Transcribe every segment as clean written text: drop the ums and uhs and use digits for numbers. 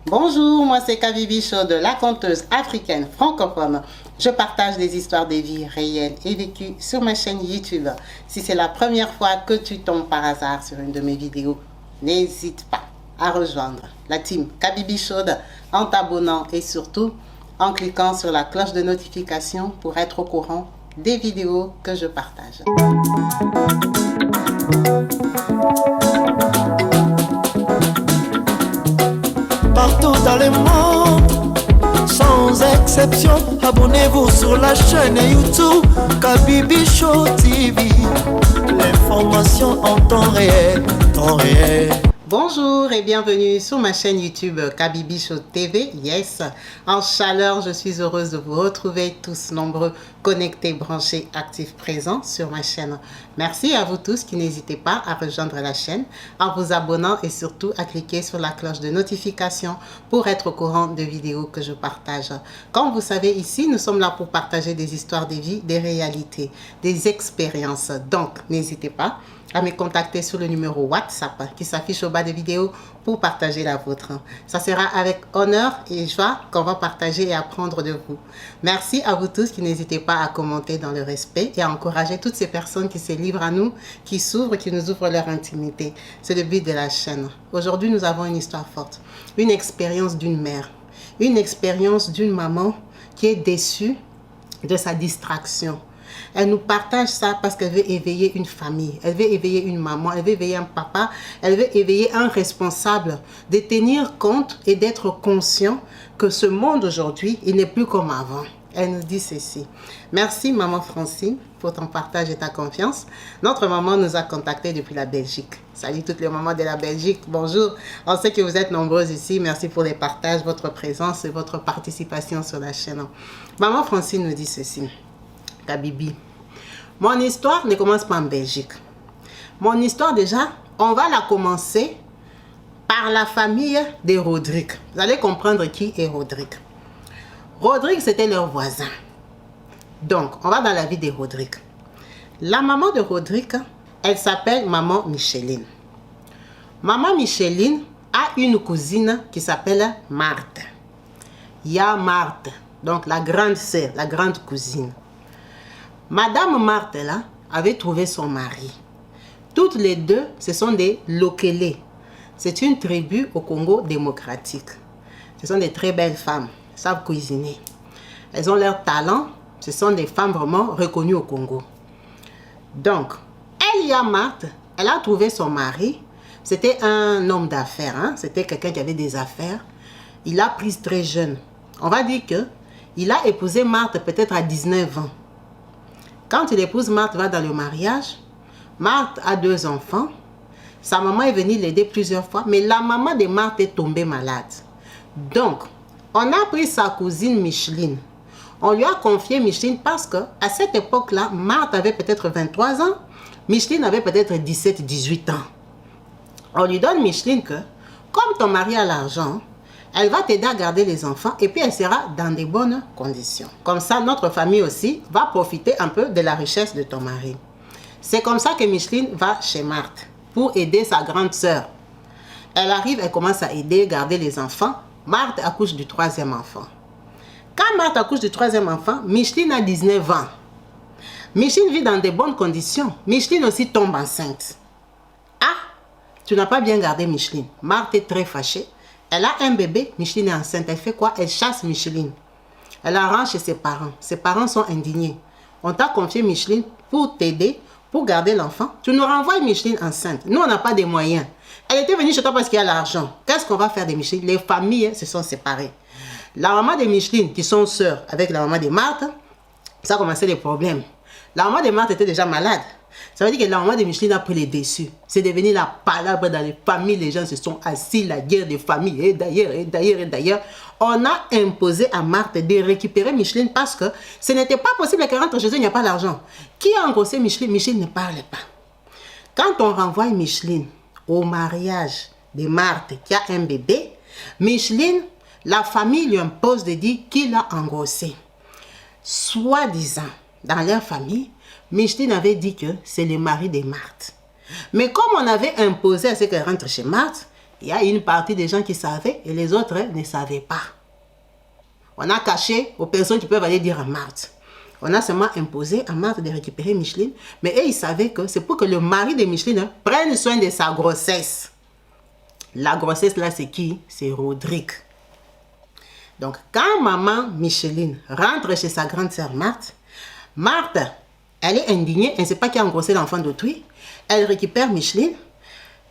Bonjour, moi c'est Kabibi Show de la conteuse africaine francophone. Je partage des histoires de vie réelles et vécues sur ma chaîne YouTube. Si c'est la première fois que tu tombes par hasard sur une de mes vidéos, n'hésite pas à rejoindre la team Kabibi Show en t'abonnant et surtout en cliquant sur la cloche de notification pour être au courant des vidéos que je partage. Partout dans le monde, sans exception, abonnez-vous sur la chaîne YouTube Kabibi Show TV. L'information en temps réel, temps réel. Bonjour et bienvenue sur ma chaîne YouTube Kabibi Show TV. Yes, en chaleur, je suis heureuse de vous retrouver tous nombreux, connectés, branchés, actifs, présents sur ma chaîne. Merci à vous tous qui n'hésitez pas à rejoindre la chaîne en vous abonnant et surtout à cliquer sur la cloche de notification pour être au courant des vidéos que je partage. Comme vous savez, ici, nous sommes là pour partager des histoires de vie, des réalités, des expériences. Donc, n'hésitez pas à me contacter sur le numéro WhatsApp qui s'affiche au bas des vidéos pour partager la vôtre. Ça sera avec honneur et joie qu'on va partager et apprendre de vous. Merci à vous tous qui n'hésitez pas à commenter dans le respect et à encourager toutes ces personnes qui se livrent à nous, qui s'ouvrent, qui nous ouvrent leur intimité. C'est le but de la chaîne. Aujourd'hui, nous avons une histoire forte, une expérience d'une mère, une expérience d'une maman qui est déçue de sa distraction. Elle nous partage ça parce qu'elle veut éveiller une famille, elle veut éveiller une maman, elle veut éveiller un papa, elle veut éveiller un responsable, de tenir compte et d'être conscient que ce monde aujourd'hui, il n'est plus comme avant. Elle nous dit ceci. Merci maman Francine pour ton partage et ta confiance. Notre maman nous a contactés depuis la Belgique. Salut toutes les mamans de la Belgique, bonjour. On sait que vous êtes nombreuses ici. Merci pour les partages, votre présence et votre participation sur la chaîne. Maman Francine nous dit ceci. Kabibi, mon histoire ne commence pas en Belgique. Mon histoire déjà, on va la commencer par la famille de Rodrigue. Vous allez comprendre qui est Rodrigue. Rodrigue, c'était leur voisin. Donc, on va dans la vie de Rodrigue. La maman de Rodrigue, elle s'appelle maman Micheline. Maman Micheline a une cousine qui s'appelle Marthe. Il y a Marthe, donc la grande sœur, la grande cousine. Madame Marthe là avait trouvé son mari. Toutes les deux, ce sont des Lokele. C'est une tribu au Congo démocratique. Ce sont des très belles femmes, elles savent cuisiner. Elles ont leur talent, ce sont des femmes vraiment reconnues au Congo. Donc, Elia Marthe, elle a trouvé son mari. C'était un homme d'affaires, hein? C'était quelqu'un qui avait des affaires. Il l'a prise très jeune. On va dire que il a épousé Marthe peut-être à 19 ans. Quand il épouse Marthe, va dans le mariage. Marthe a 2 enfants. Sa maman est venue l'aider plusieurs fois, mais la maman de Marthe est tombée malade. Donc, on a pris sa cousine Micheline. On lui a confié Micheline parce qu'à cette époque-là, Marthe avait peut-être 23 ans. Micheline avait peut-être 17-18 ans. On lui donne Micheline que, comme ton mari a l'argent, elle va t'aider à garder les enfants et puis elle sera dans de bonnes conditions. Comme ça, notre famille aussi va profiter un peu de la richesse de ton mari. C'est comme ça que Micheline va chez Marthe pour aider sa grande sœur. Elle arrive, elle commence à aider, garder les enfants. Marthe accouche du 3e enfant. Quand Marthe accouche du 3e enfant, Micheline a 19 ans. Micheline vit dans de bonnes conditions. Micheline aussi tombe enceinte. Ah, tu n'as pas bien gardé Micheline. Marthe est très fâchée. Elle a un bébé, Micheline est enceinte. Elle fait quoi? Elle chasse Micheline. Elle la rend chez ses parents. Ses parents sont indignés. On t'a confié Micheline pour t'aider, pour garder l'enfant. Tu nous renvoies Micheline enceinte. Nous, on n'a pas de moyens. Elle était venue chez toi parce qu'il y a l'argent. Qu'est-ce qu'on va faire de Micheline? Les familles se sont séparées. La maman de Micheline, qui sont sœurs avec la maman de Marthe, ça a commencé les problèmes. La maman de Marthe était déjà malade. Ça veut dire que la maman de Micheline a pris les déçus. C'est devenu la palabre dans les familles. Les gens se sont assis, la guerre des familles. Et d'ailleurs, on a imposé à Marthe de récupérer Micheline parce que ce n'était pas possible qu'elle rentre chez eux, il n'y a pas l'argent. Qui a engrossé Micheline? Micheline ne parlait pas. Quand on renvoie Micheline au mariage de Marthe qui a un bébé, Micheline, la famille lui impose de dire qu'il a engrossé. Soi-disant, dans leur famille, Micheline avait dit que c'est le mari de Marthe. Mais comme on avait imposé à ce qu'elle rentre chez Marthe, Il y a une partie des gens qui savaient et les autres ne savaient pas. On a caché aux personnes qui peuvent aller dire à Marthe. On a seulement imposé à Marthe de récupérer Micheline. Mais eux, ils savaient que c'est pour que le mari de Micheline prenne soin de sa grossesse. La grossesse, là, c'est qui? C'est Rodrigue. Donc, quand maman Micheline rentre chez sa grande sœur Marthe, Marthe, elle est indignée. Elle ne sait pas qui a engrossé l'enfant d'autrui. Elle récupère Micheline.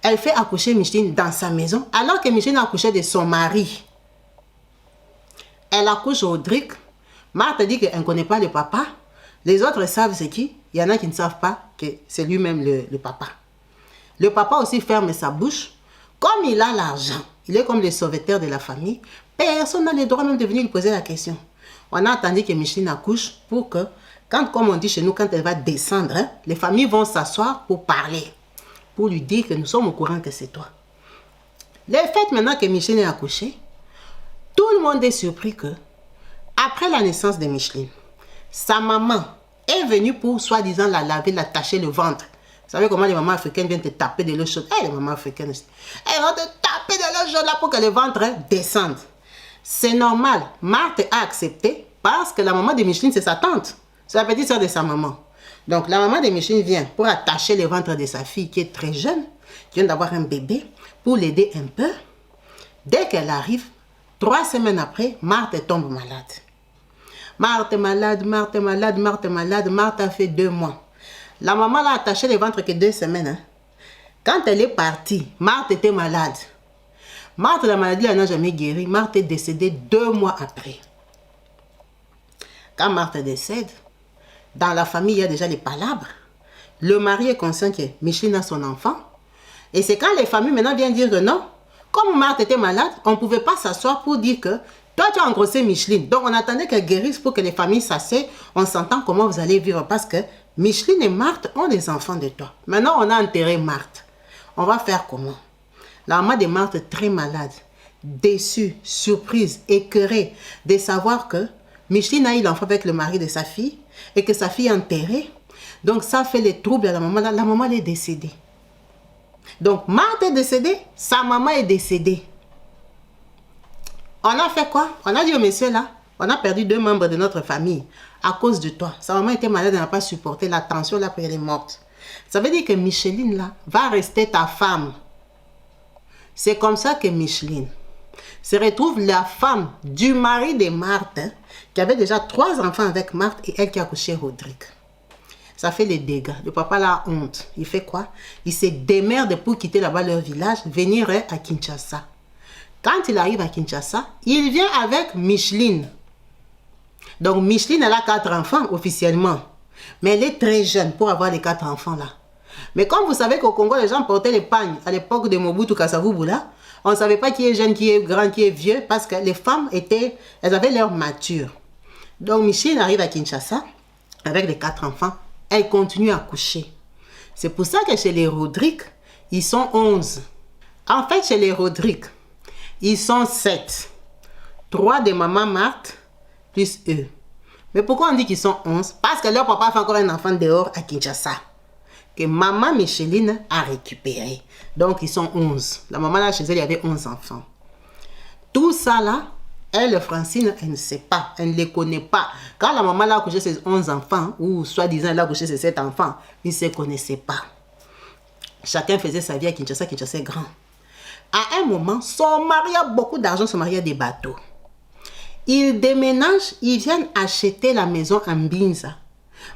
Elle fait accoucher Micheline dans sa maison, alors que Micheline a accouché de son mari. Elle accouche Rodrigue. Marthe dit qu'elle ne connaît pas le papa. Les autres savent c'est qui. Il y en a qui ne savent pas que c'est lui-même le papa. Le papa aussi ferme sa bouche. Comme il a l'argent, il est comme le sauveteur de la famille. Personne n'a le droit même de venir lui poser la question. On a attendu que Micheline accouche pour que, comme on dit chez nous, quand elle va descendre, les familles vont s'asseoir pour parler. Pour lui dire que nous sommes au courant que c'est toi. Le fait maintenant que Micheline est accouchée, tout le monde est surpris que, après la naissance de Micheline, sa maman est venue pour soi-disant la laver, la tacher le ventre. Vous savez comment les mamans africaines viennent te taper de l'eau chaude? Les mamans africaines, elles vont te taper de l'eau chaude là pour que le ventre descende. C'est normal. Marthe a accepté parce que la maman de Micheline, c'est sa tante. C'est la petite soeur de sa maman. Donc, la maman de Micheline vient pour attacher le ventre de sa fille qui est très jeune, qui vient d'avoir un bébé, pour l'aider un peu. Dès qu'elle arrive, 3 semaines après, Marthe tombe malade. Marthe est malade, Marthe est malade, Marthe est malade. Marthe a fait 2 mois. La maman l'a attaché le ventre que 2 semaines. Quand elle est partie, Marthe était malade. Marthe, la maladie, elle n'a jamais guéri. Marthe est décédée 2 mois après. Quand Marthe décède, dans la famille, il y a déjà les palabres. Le mari est conscient que Micheline a son enfant. Et c'est quand les familles maintenant viennent dire que non, comme Marthe était malade, on ne pouvait pas s'asseoir pour dire que toi, tu as engrossé Micheline. Donc, on attendait qu'elle guérisse pour que les familles s'asseyent. On s'entend comment vous allez vivre parce que Micheline et Marthe ont des enfants de toi. Maintenant, on a enterré Marthe. On va faire comment? La maman de Marthe est très malade, déçue, surprise, écœurée de savoir que Micheline a eu l'enfant avec le mari de sa fille et que sa fille est enterrée. Donc, ça fait les troubles à la maman. La maman elle est décédée. Donc, Marthe est décédée, sa maman est décédée. On a fait quoi? On a dit au monsieur là, on a perdu 2 membres de notre famille à cause de toi. Sa maman était malade, elle n'a pas supporté la tension là, puis elle est morte. Ça veut dire que Micheline là va rester ta femme. C'est comme ça que Micheline se retrouve la femme du mari de Marthe, qui avait déjà 3 enfants avec Marthe et elle qui a accouché Rodrigue. Ça fait les dégâts. Le papa a honte. Il fait quoi? Il se démerde pour quitter là-bas leur village, venir à Kinshasa. Quand il arrive à Kinshasa, il vient avec Micheline. Donc Micheline, elle a 4 enfants officiellement. Mais elle est très jeune pour avoir les 4 enfants là. Mais comme vous savez qu'au Congo, les gens portaient les pagnes à l'époque de Mobutu Kasavubu là, on ne savait pas qui est jeune, qui est grand, qui est vieux, parce que les femmes elles avaient leur mature. Donc Micheline arrive à Kinshasa avec les 4 enfants. Elle continue à coucher. C'est pour ça que chez les Rodrigue, ils sont 11. En fait, chez les Rodrigue, ils sont 7. 3 de maman Marthe, plus eux. Mais pourquoi on dit qu'ils sont 11? Parce que leur papa fait encore un enfant dehors à Kinshasa. Que maman Micheline a récupéré. Donc, ils sont 11. La maman là, chez elle, il y avait 11 enfants. Tout ça là, elle, Francine, elle ne sait pas. Elle ne les connaît pas. Quand la maman là a accouché ses 11 enfants, ou soi-disant elle a accouché ses 7 enfants, ils ne se connaissaient pas. Chacun faisait sa vie à Kinshasa. Kinshasa est grand. À un moment, son mari a beaucoup d'argent, son mari a des bateaux. Ils déménagent, ils viennent acheter la maison à Mbinza.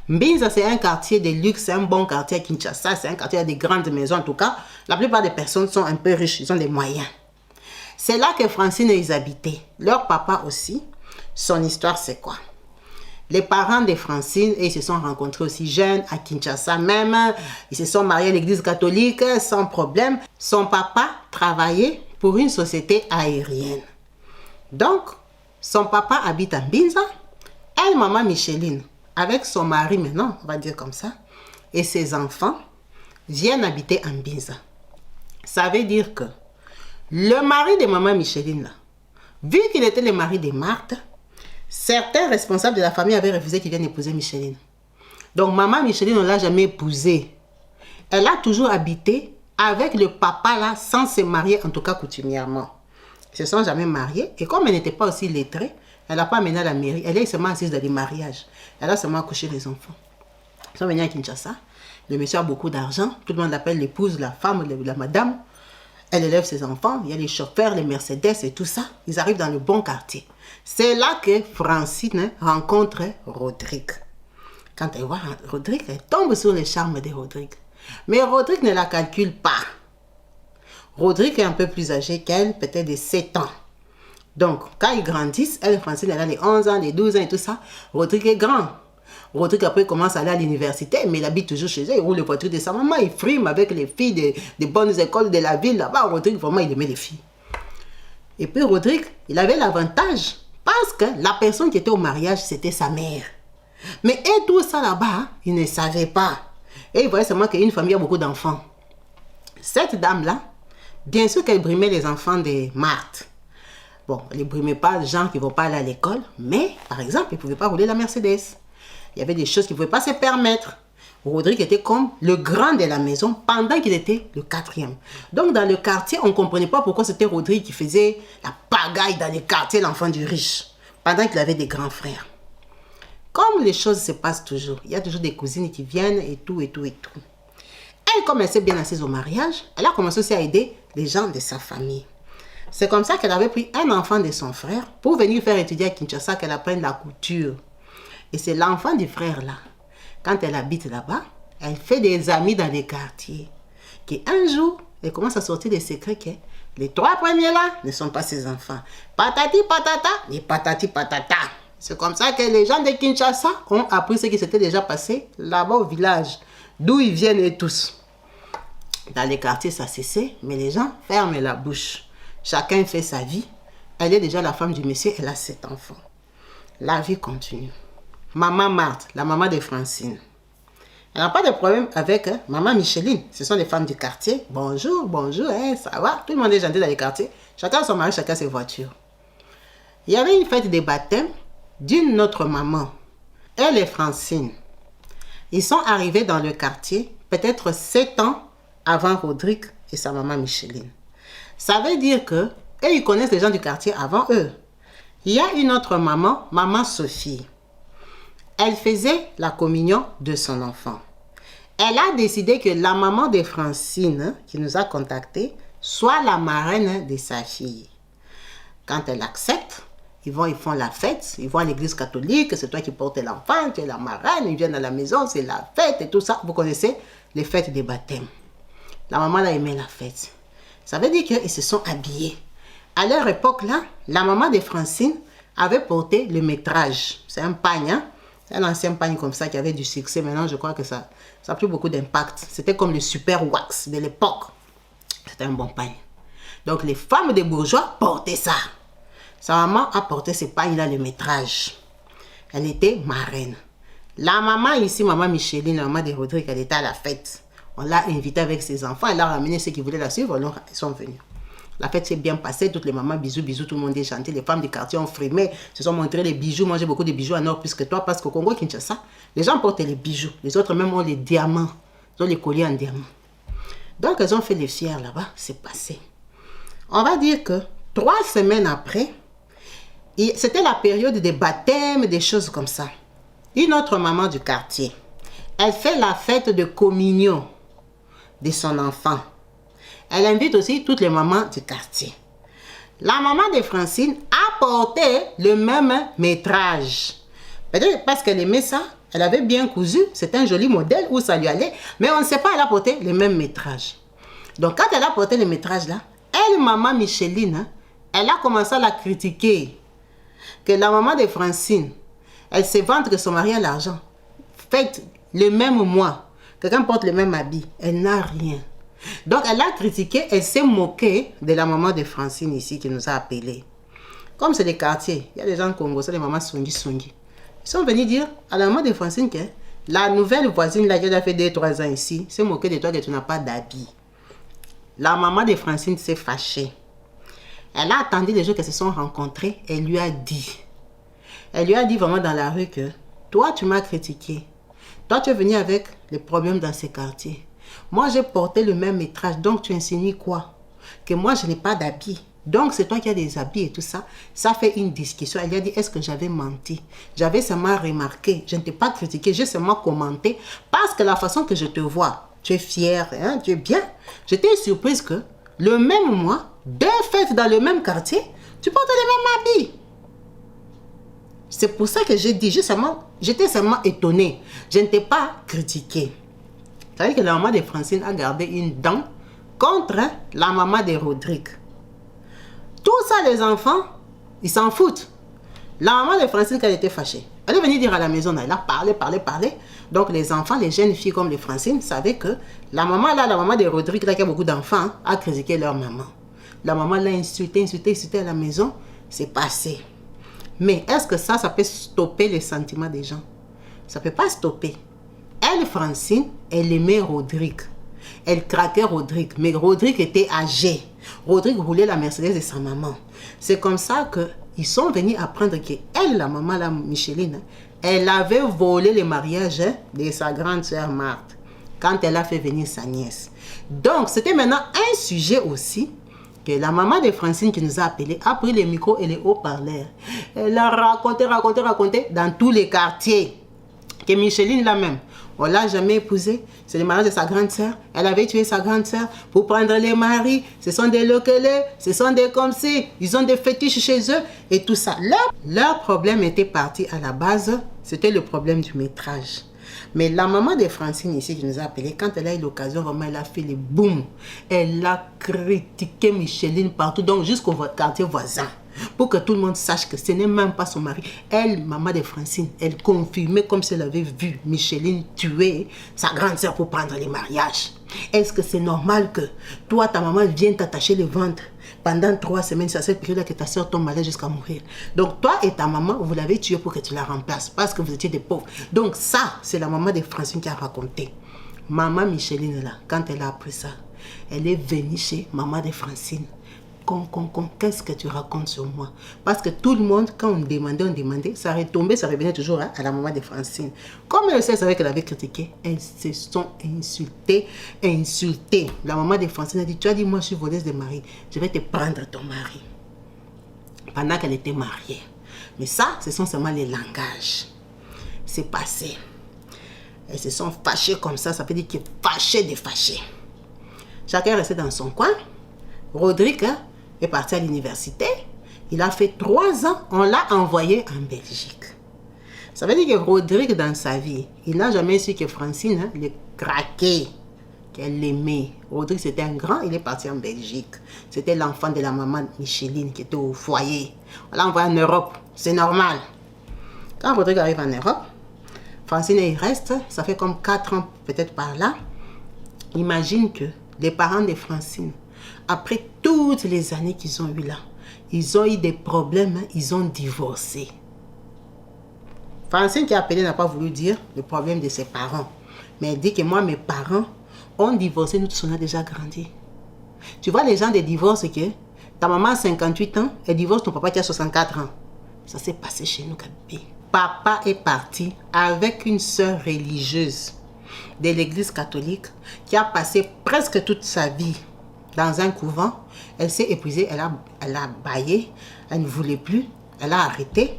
Mbinza, c'est un quartier de luxe, c'est un bon quartier à Kinshasa, c'est un quartier avec des grandes maisons. En tout cas, la plupart des personnes sont un peu riches, ils ont des moyens. C'est là que Francine et ils habitaient. Leur papa aussi, son histoire c'est quoi? Les parents de Francine, ils se sont rencontrés aussi jeunes à Kinshasa même. Ils se sont mariés à l'église catholique sans problème. Son papa travaillait pour une société aérienne. Donc, son papa habite à Mbinza. Elle, maman Micheline, avec son mari maintenant, on va dire comme ça, et ses enfants, viennent habiter à Mbinza. Ça veut dire que le mari de maman Micheline, là, vu qu'il était le mari de Marthe, certains responsables de la famille avaient refusé qu'il vienne épouser Micheline. Donc maman Micheline, on ne l'a jamais épousée. Elle a toujours habité avec le papa là, sans se marier, en tout cas coutumièrement. Ils ne se sont jamais mariés. Et comme elle n'était pas aussi lettrée, elle n'a pas amené à la mairie. Elle est seulement assise dans les mariages. Elle a seulement accouché les enfants. Ils sont venus à Kinshasa. Le monsieur a beaucoup d'argent. Tout le monde l'appelle l'épouse, la femme, la madame. Elle élève ses enfants. Il y a les chauffeurs, les Mercedes et tout ça. Ils arrivent dans le bon quartier. C'est là que Francine rencontre Rodrigue. Quand elle voit Rodrigue, elle tombe sur le charme de Rodrigue. Mais Rodrigue ne la calcule pas. Rodrigue est un peu plus âgé qu'elle, peut-être de 7 ans. Donc, quand ils grandissent, elle, Francine, elle a les 11 ans, les 12 ans et tout ça. Rodrigue est grand. Rodrigue, après, commence à aller à l'université, mais il habite toujours chez eux. Il roule le voiture de sa maman. Il frime avec les filles des bonnes écoles de la ville. Là-bas, Rodrigue, vraiment, il aimait les filles. Et puis, Rodrigue, il avait l'avantage parce que la personne qui était au mariage, c'était sa mère. Mais et tout ça là-bas, il ne savait pas. Et il voyait seulement qu'une famille a beaucoup d'enfants. Cette dame-là, bien sûr qu'elle brimait les enfants de Marthe. Bon, elle ne brimait pas les gens qui ne vont pas aller à l'école, mais, par exemple, ils ne pouvaient pas rouler la Mercedes. Il y avait des choses qu'ils ne pouvaient pas se permettre. Rodrigue était comme le grand de la maison pendant qu'il était le 4e. Donc, dans le quartier, on ne comprenait pas pourquoi c'était Rodrigue qui faisait la pagaille dans le quartier, l'enfant du riche, pendant qu'il avait des grands frères. Comme les choses se passent toujours, il y a toujours des cousines qui viennent et tout, et tout, et tout. Elle, comme elle s'est bien assise au mariage, elle a commencé aussi à aider les gens de sa famille. C'est comme ça qu'elle avait pris un enfant de son frère pour venir faire étudier à Kinshasa, qu'elle apprenne la couture. Et c'est l'enfant du frère là. Quand elle habite là-bas, elle fait des amis dans les quartiers. Qui un jour, elle commence à sortir des secrets que les 3 premiers là ne sont pas ses enfants. Patati patata, les patati patata. C'est comme ça que les gens de Kinshasa ont appris ce qui s'était déjà passé là-bas au village, d'où ils viennent et tous. Dans les quartiers, ça cessait, mais les gens ferment la bouche. Chacun fait sa vie. Elle est déjà la femme du monsieur, elle a 7 enfants. La vie continue. Maman Marthe, la maman de Francine. Elle n'a pas de problème avec maman Micheline. Ce sont les femmes du quartier. Bonjour, bonjour, hein, ça va. Tout le monde est gentil dans les quartiers. Chacun son mari, chacun ses voitures. Il y avait une fête de baptême d'une autre maman. Elle et Francine. Ils sont arrivés dans le quartier peut-être 7 ans avant Rodrigue et sa maman Micheline. Ça veut dire que eux, ils connaissent les gens du quartier avant eux. Il y a une autre maman, maman Sophie. Elle faisait la communion de son enfant. Elle a décidé que la maman de Francine, qui nous a contactés, soit la marraine de sa fille. Quand elle accepte, ils font la fête, ils vont à l'église catholique, c'est toi qui portes l'enfant, tu es la marraine, ils viennent à la maison, c'est la fête et tout ça. Vous connaissez les fêtes des baptêmes. La maman a aimé la fête. Ça veut dire qu'ils se sont habillés. À leur époque là, la maman de Francine avait porté le métrage. C'est un pagne, hein? C'est un ancien pagne comme ça qui avait du succès. Maintenant, je crois que ça n'a plus beaucoup d'impact. C'était comme le super wax de l'époque. C'était un bon pagne. Donc, les femmes des bourgeois portaient ça. Sa maman a porté ce pagne-là, le métrage. Elle était marraine. La maman ici, maman Micheline, la maman de Rodrigue, elle était à la fête. On l'a invitée avec ses enfants. Elle a ramené ceux qui voulaient la suivre. Alors, ils sont venus. La fête s'est bien passée. Toutes les mamans, bisous, bisous. Tout le monde est chanté. Les femmes du quartier ont frimé. Se sont montré les bijoux. Moi, j'ai beaucoup de bijoux en or plus que toi. Parce qu'au Congo, Kinshasa, les gens portent les bijoux. Les autres même ont les diamants. Ils ont les colliers en diamants. Donc, elles ont fait les fiers là-bas. C'est passé. On va dire que 3 semaines après, c'était la période des baptêmes, des choses comme ça. Une autre maman du quartier, elle fait la fête de communion de son enfant. Elle invite aussi toutes les mamans du quartier. La maman de Francine a porté le même métrage. Peut-être parce qu'elle aimait ça, elle avait bien cousu, c'était un joli modèle où ça lui allait, mais on ne sait pas, elle a porté le même métrage. Donc quand elle a porté le métrage là, elle, maman Micheline, elle a commencé à la critiquer. Que la maman de Francine, elle se vante que son mari a l'argent. Faites le même mois. Quelqu'un porte le même habit. Elle n'a rien. Donc, elle a critiqué, elle s'est moquée de la maman de Francine ici qui nous a appelés. Comme c'est des quartiers, il y a des gens congolais, les mamans songi. Ils sont venus dire à la maman de Francine que la nouvelle voisine là qui a fait 2-3 ans ici s'est moquée de toi que tu n'as pas d'habit. La maman de Francine s'est fâchée. Elle a attendu les jours qu'elles se sont rencontrées. Elle lui a dit vraiment dans la rue que toi, tu m'as critiqué. Toi, tu es venu avec les problèmes dans ces quartiers. Moi, j'ai porté le même métrage. Donc, tu insinues quoi? Que moi, je n'ai pas d'habits. Donc, c'est toi qui as des habits et tout ça. Ça fait une discussion. Elle a dit, est-ce que j'avais menti? J'avais seulement remarqué. Je ne t'ai pas critiqué. J'ai seulement commenté. Parce que la façon que je te vois, tu es fière, hein, tu es bien. J'étais surprise que le même mois, 2 fêtes dans le même quartier, tu portes les mêmes habits. C'est pour ça que j'ai dit, j'étais seulement étonnée. Je ne t'ai pas critiqué. Ça veut dire que la maman de Francine a gardé une dent contre la maman de Rodrigue. Tout ça, les enfants, ils s'en foutent. La maman de Francine, quand elle était fâchée, elle est venue dire à la maison, elle a parlé. Donc les enfants, les jeunes filles comme les Francine, savaient que la maman là, la maman de Rodrigue, là, qui a beaucoup d'enfants, a critiqué leur maman. La maman l'a insulté à la maison, c'est passé. Mais est-ce que ça peut stopper les sentiments des gens? Ça ne peut pas stopper. Elle, Francine, elle aimait Rodrigue. Elle craquait Rodrigue. Mais Rodrigue était âgé. Rodrigue voulait la Mercedes de sa maman. C'est comme ça qu'ils sont venus apprendre qu'elle, la maman, la Micheline, elle avait volé le mariage de sa grande sœur Marthe quand elle a fait venir sa nièce. Donc, c'était maintenant un sujet aussi que la maman de Francine qui nous a appelés a pris les micros et les haut-parleurs. Elle a raconté dans tous les quartiers que Micheline là même, on ne l'a jamais épousée. C'est le mariage de sa grande sœur. Elle avait tué sa grande sœur pour prendre les maris. Ce sont des loquelés, ce sont des comme si. Ils ont des fétiches chez eux et tout ça. Leur problème était parti à la base. C'était le problème du métrage. Mais la maman de Francine ici qui nous a appelé, quand elle a eu l'occasion, vraiment, elle a fait le boom. Elle a critiqué Micheline partout, donc jusqu'au quartier voisin. Pour que tout le monde sache que ce n'est même pas son mari. Elle, maman de Francine, elle confirmait comme si elle avait vu Micheline tuer sa grande sœur pour prendre les mariages. Est-ce que c'est normal que toi, ta maman vienne t'attacher le ventre pendant 3 semaines, c'est à cette période que ta soeur tombe malade jusqu'à mourir. Donc toi et ta maman, vous l'avez tuée pour que tu la remplaces parce que vous étiez des pauvres. Donc ça, c'est la maman de Francine qui a raconté. Maman Micheline là, quand elle a appris ça, elle est venue chez maman de Francine. Qu'est-ce que tu racontes sur moi? Parce que tout le monde, quand on demandait, ça retombait, ça revenait toujours à la maman de Francine. Comme elle savait qu'elle avait critiqué, elles se sont insultées. La maman de Francine a dit, tu as dit, moi je suis voleuse de mari, je vais te prendre ton mari. Pendant qu'elle était mariée. Mais ça, ce sont seulement les langages. C'est passé. Elles se sont fâchées comme ça veut dire que fâché de fâché. Chacun restait dans son coin. Rodrigue est parti à l'université. Il a fait 3 ans. On l'a envoyé en Belgique. Ça veut dire que Rodrigue, dans sa vie, il n'a jamais su que Francine le craquait, qu'elle l'aimait. Rodrigue, c'était un grand. Il est parti en Belgique. C'était l'enfant de la maman Micheline qui était au foyer. On l'a envoyé en Europe. C'est normal. Quand Rodrigue arrive en Europe, Francine il reste. Ça fait comme 4 ans peut-être par là. Imagine que les parents de Francine, après toutes les années qu'ils ont eu là, ils ont eu des problèmes, ils ont divorcé. Francine qui a appelé n'a pas voulu dire le problème de ses parents. Mais elle dit que moi, mes parents ont divorcé, nous tous on a déjà grandi. Tu vois les gens des divorces que ta maman a 58 ans, elle divorce ton papa qui a 64 ans. Ça s'est passé chez nous, Kabi. Papa est parti avec une sœur religieuse de l'église catholique qui a passé presque toute sa vie dans un couvent. Elle s'est épuisée, elle a baillé, elle ne voulait plus, elle a arrêté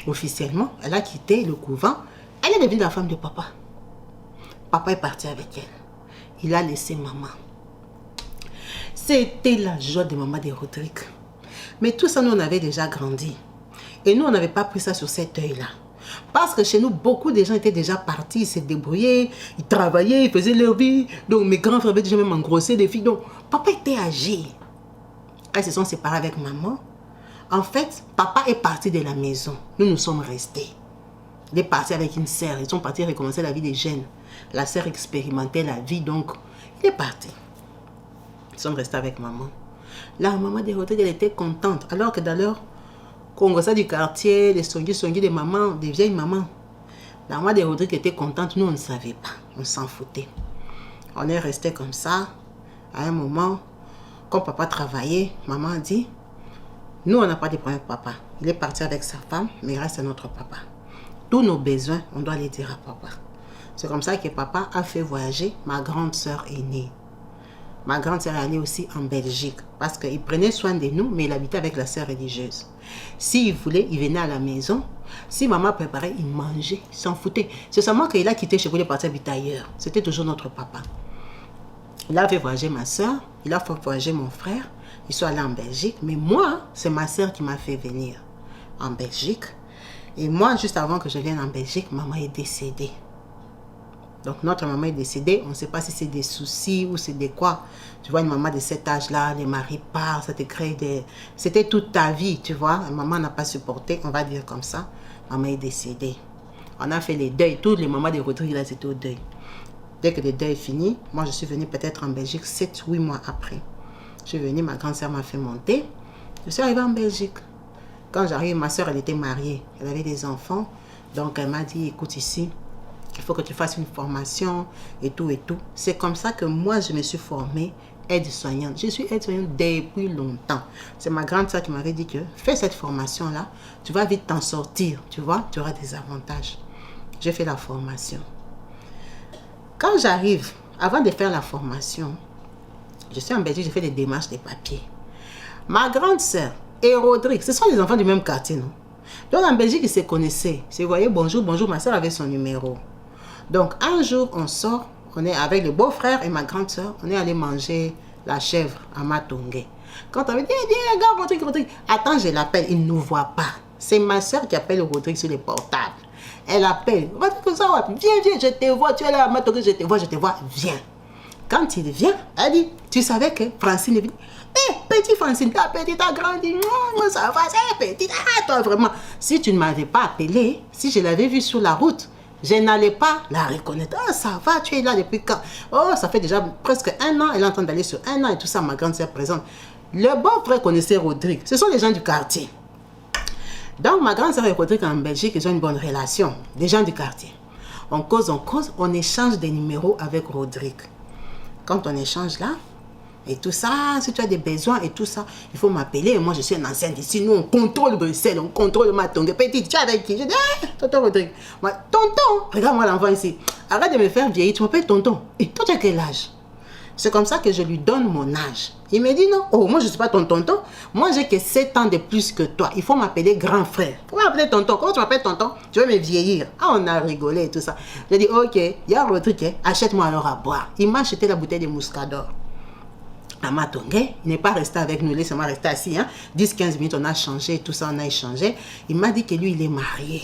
officiellement, elle a quitté le couvent, elle est devenue la femme de papa. Papa est parti avec elle, il a laissé maman. C'était la joie de maman de Rodrigue. Mais tout ça, nous on avait déjà grandi. Et nous on n'avait pas pris ça sur cet œil-là. Parce que chez nous, beaucoup de gens étaient déjà partis, ils se débrouillaient, ils travaillaient, ils faisaient leur vie. Donc mes grands frères avaient déjà même engrossé des filles. Donc papa était âgé. Quand ils se sont séparés avec maman, en fait, papa est parti de la maison. Nous, nous sommes restés. Il est parti avec une sœur. Ils sont partis recommencer la vie des jeunes. La sœur expérimentait la vie, donc il est parti. Ils sont restés avec maman. La maman de Rodrigue, elle était contente. Alors que dans leur congrès du quartier, les songi des mamans, des vieilles mamans, la maman de Rodrigue était contente. Nous, on ne savait pas. On s'en foutait. On est resté comme ça. À un moment, quand papa travaillait, maman a dit, nous, on n'a pas de problème avec papa. Il est parti avec sa femme, mais il reste notre papa. Tous nos besoins, on doit les dire à papa. C'est comme ça que papa a fait voyager ma grande sœur aînée. Ma grande sœur est allée aussi en Belgique parce qu'il prenait soin de nous, mais il habitait avec la sœur religieuse. S'il voulait, il venait à la maison. Si maman préparait, il mangeait, il s'en foutait. C'est seulement qu'il a quitté chez vous, il est parti habiter ailleurs. C'était toujours notre papa. Il a fait voyager ma sœur, il a fait voyager mon frère. Ils sont allés en Belgique, mais moi, c'est ma sœur qui m'a fait venir en Belgique. Et moi, juste avant que je vienne en Belgique, maman est décédée. Donc notre maman est décédée, on ne sait pas si c'est des soucis ou c'est des quoi. Tu vois, une maman de cet âge-là, les maris partent, ça te crée des... C'était toute ta vie, tu vois. Maman n'a pas supporté, on va dire comme ça. Maman est décédée. On a fait les deuils, toutes les mamans de Rodrigue, là, c'était au deuil. Dès que le deuil est fini, moi je suis venue peut-être en Belgique 7-8 mois après. Je suis venue, ma grande sœur m'a fait monter. Je suis arrivée en Belgique. Quand j'arrive, ma sœur, elle était mariée. Elle avait des enfants. Donc elle m'a dit, écoute ici, il faut que tu fasses une formation et tout et tout. C'est comme ça que moi, je me suis formée aide-soignante. Je suis aide-soignante depuis longtemps. C'est ma grande sœur qui m'avait dit que fais cette formation-là, tu vas vite t'en sortir, tu vois, tu auras des avantages. J'ai fait la formation. Quand j'arrive, avant de faire la formation, je suis en Belgique, j'ai fait des démarches des papiers. Ma grande sœur et Rodrigue, ce sont les enfants du même quartier, non? Donc en Belgique, ils se connaissaient. Ils se voyaient, bonjour, bonjour, ma sœur avait son numéro. Donc un jour, on sort, on est avec le beau-frère et ma grande sœur, on est allé manger la chèvre à Matongé. Quand on me dit, viens, regarde Rodrigue, Rodrigue. Attends, je l'appelle, il ne nous voit pas. C'est ma sœur qui appelle Rodrigue sur le portable. Elle appelle, viens, je te vois, tu es là à Matongé, je te vois, viens. Quand il vient, elle dit, tu savais que Francine est venue. Petit Francine, ta petite a grandi, ça va, c'est petite, toi vraiment. Si tu ne m'avais pas appelé, si je l'avais vue sur la route, je n'allais pas la reconnaître. Ah, ça va, tu es là depuis quand? Oh, ça fait déjà presque 1 an, elle est en train d'aller sur 1 an et tout ça, ma grande sœur présente. Le beau-frère connaissait Rodrigue, ce sont les gens du quartier. Donc, ma grande sœur et Rodrigue en Belgique, ils ont une bonne relation, des gens du quartier. On cause, on échange des numéros avec Rodrigue. Quand on échange là, et tout ça, si tu as des besoins et tout ça, il faut m'appeler. Moi, je suis un ancien d'ici. Nous, on contrôle Bruxelles, on contrôle Matongé. Petite, tu es avec qui? Je dis, tonton Rodrigue. Moi, tonton, regarde-moi l'enfant ici. Arrête de me faire vieillir, tu m'appelles tonton. Et toi, tu as quel âge? C'est comme ça que je lui donne mon âge. Il me dit non, oh, moi, je ne suis pas ton tonton. Moi, j'ai que 7 ans de plus que toi. Il faut m'appeler grand frère. Comment m'appeler tonton? Comment tu m'appelles tonton? Tu veux me vieillir? Ah, on a rigolé et tout ça. J'ai dit, ok, il y a Rodrigue, achète-moi alors à boire. Il m'a acheté la bouteille de Muscador. À Matongé, il n'est pas resté avec nous, laissez-moi rester assis. 10-15 minutes, on a changé, tout ça, on a échangé. Il m'a dit que lui, il est marié.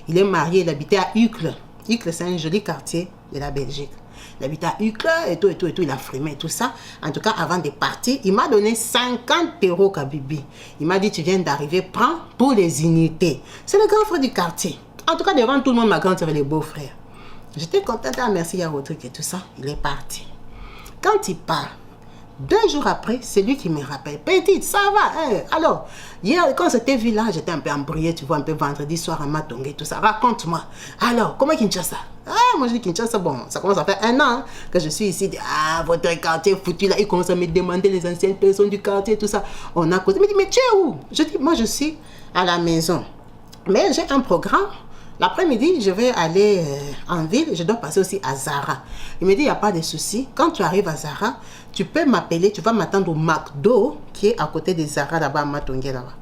Il est marié, il habitait à Uccle. Uccle, c'est un joli quartier de la Belgique. Il habitait à Uccle et tout, il a frimé et tout ça. En tout cas, avant de partir, il m'a donné 50 € Kabibi. Il m'a dit, tu viens d'arriver, prends pour les unités. C'est le grand frère du quartier. En tout cas, devant tout le monde, ma grande sœur et les beaux-frères. J'étais contente, merci à Rodrigue et tout ça. Il est parti. Quand il part, 2 jours après, c'est lui qui me rappelle. Petite, ça va, hein? Alors, hier, quand c'était vu là, j'étais un peu embrouillée, tu vois, un peu vendredi soir à Matongé, tout ça. Raconte-moi. Alors, comment Kinshasa? Ah, moi je dis Kinshasa, bon, ça commence à faire 1 an que je suis ici. Ah, votre quartier foutu là, il commence à me demander les anciennes personnes du quartier, tout ça. On a causé. Il me dit, mais tu es où? Je dis, moi je suis à la maison. Mais j'ai un programme. L'après-midi, je vais aller en ville, je dois passer aussi à Zara. Il me dit, il n'y a pas de souci. Quand tu arrives à Zara, tu peux m'appeler, tu vas m'attendre au McDo qui est à côté de Zara là-bas à Matongé là-bas.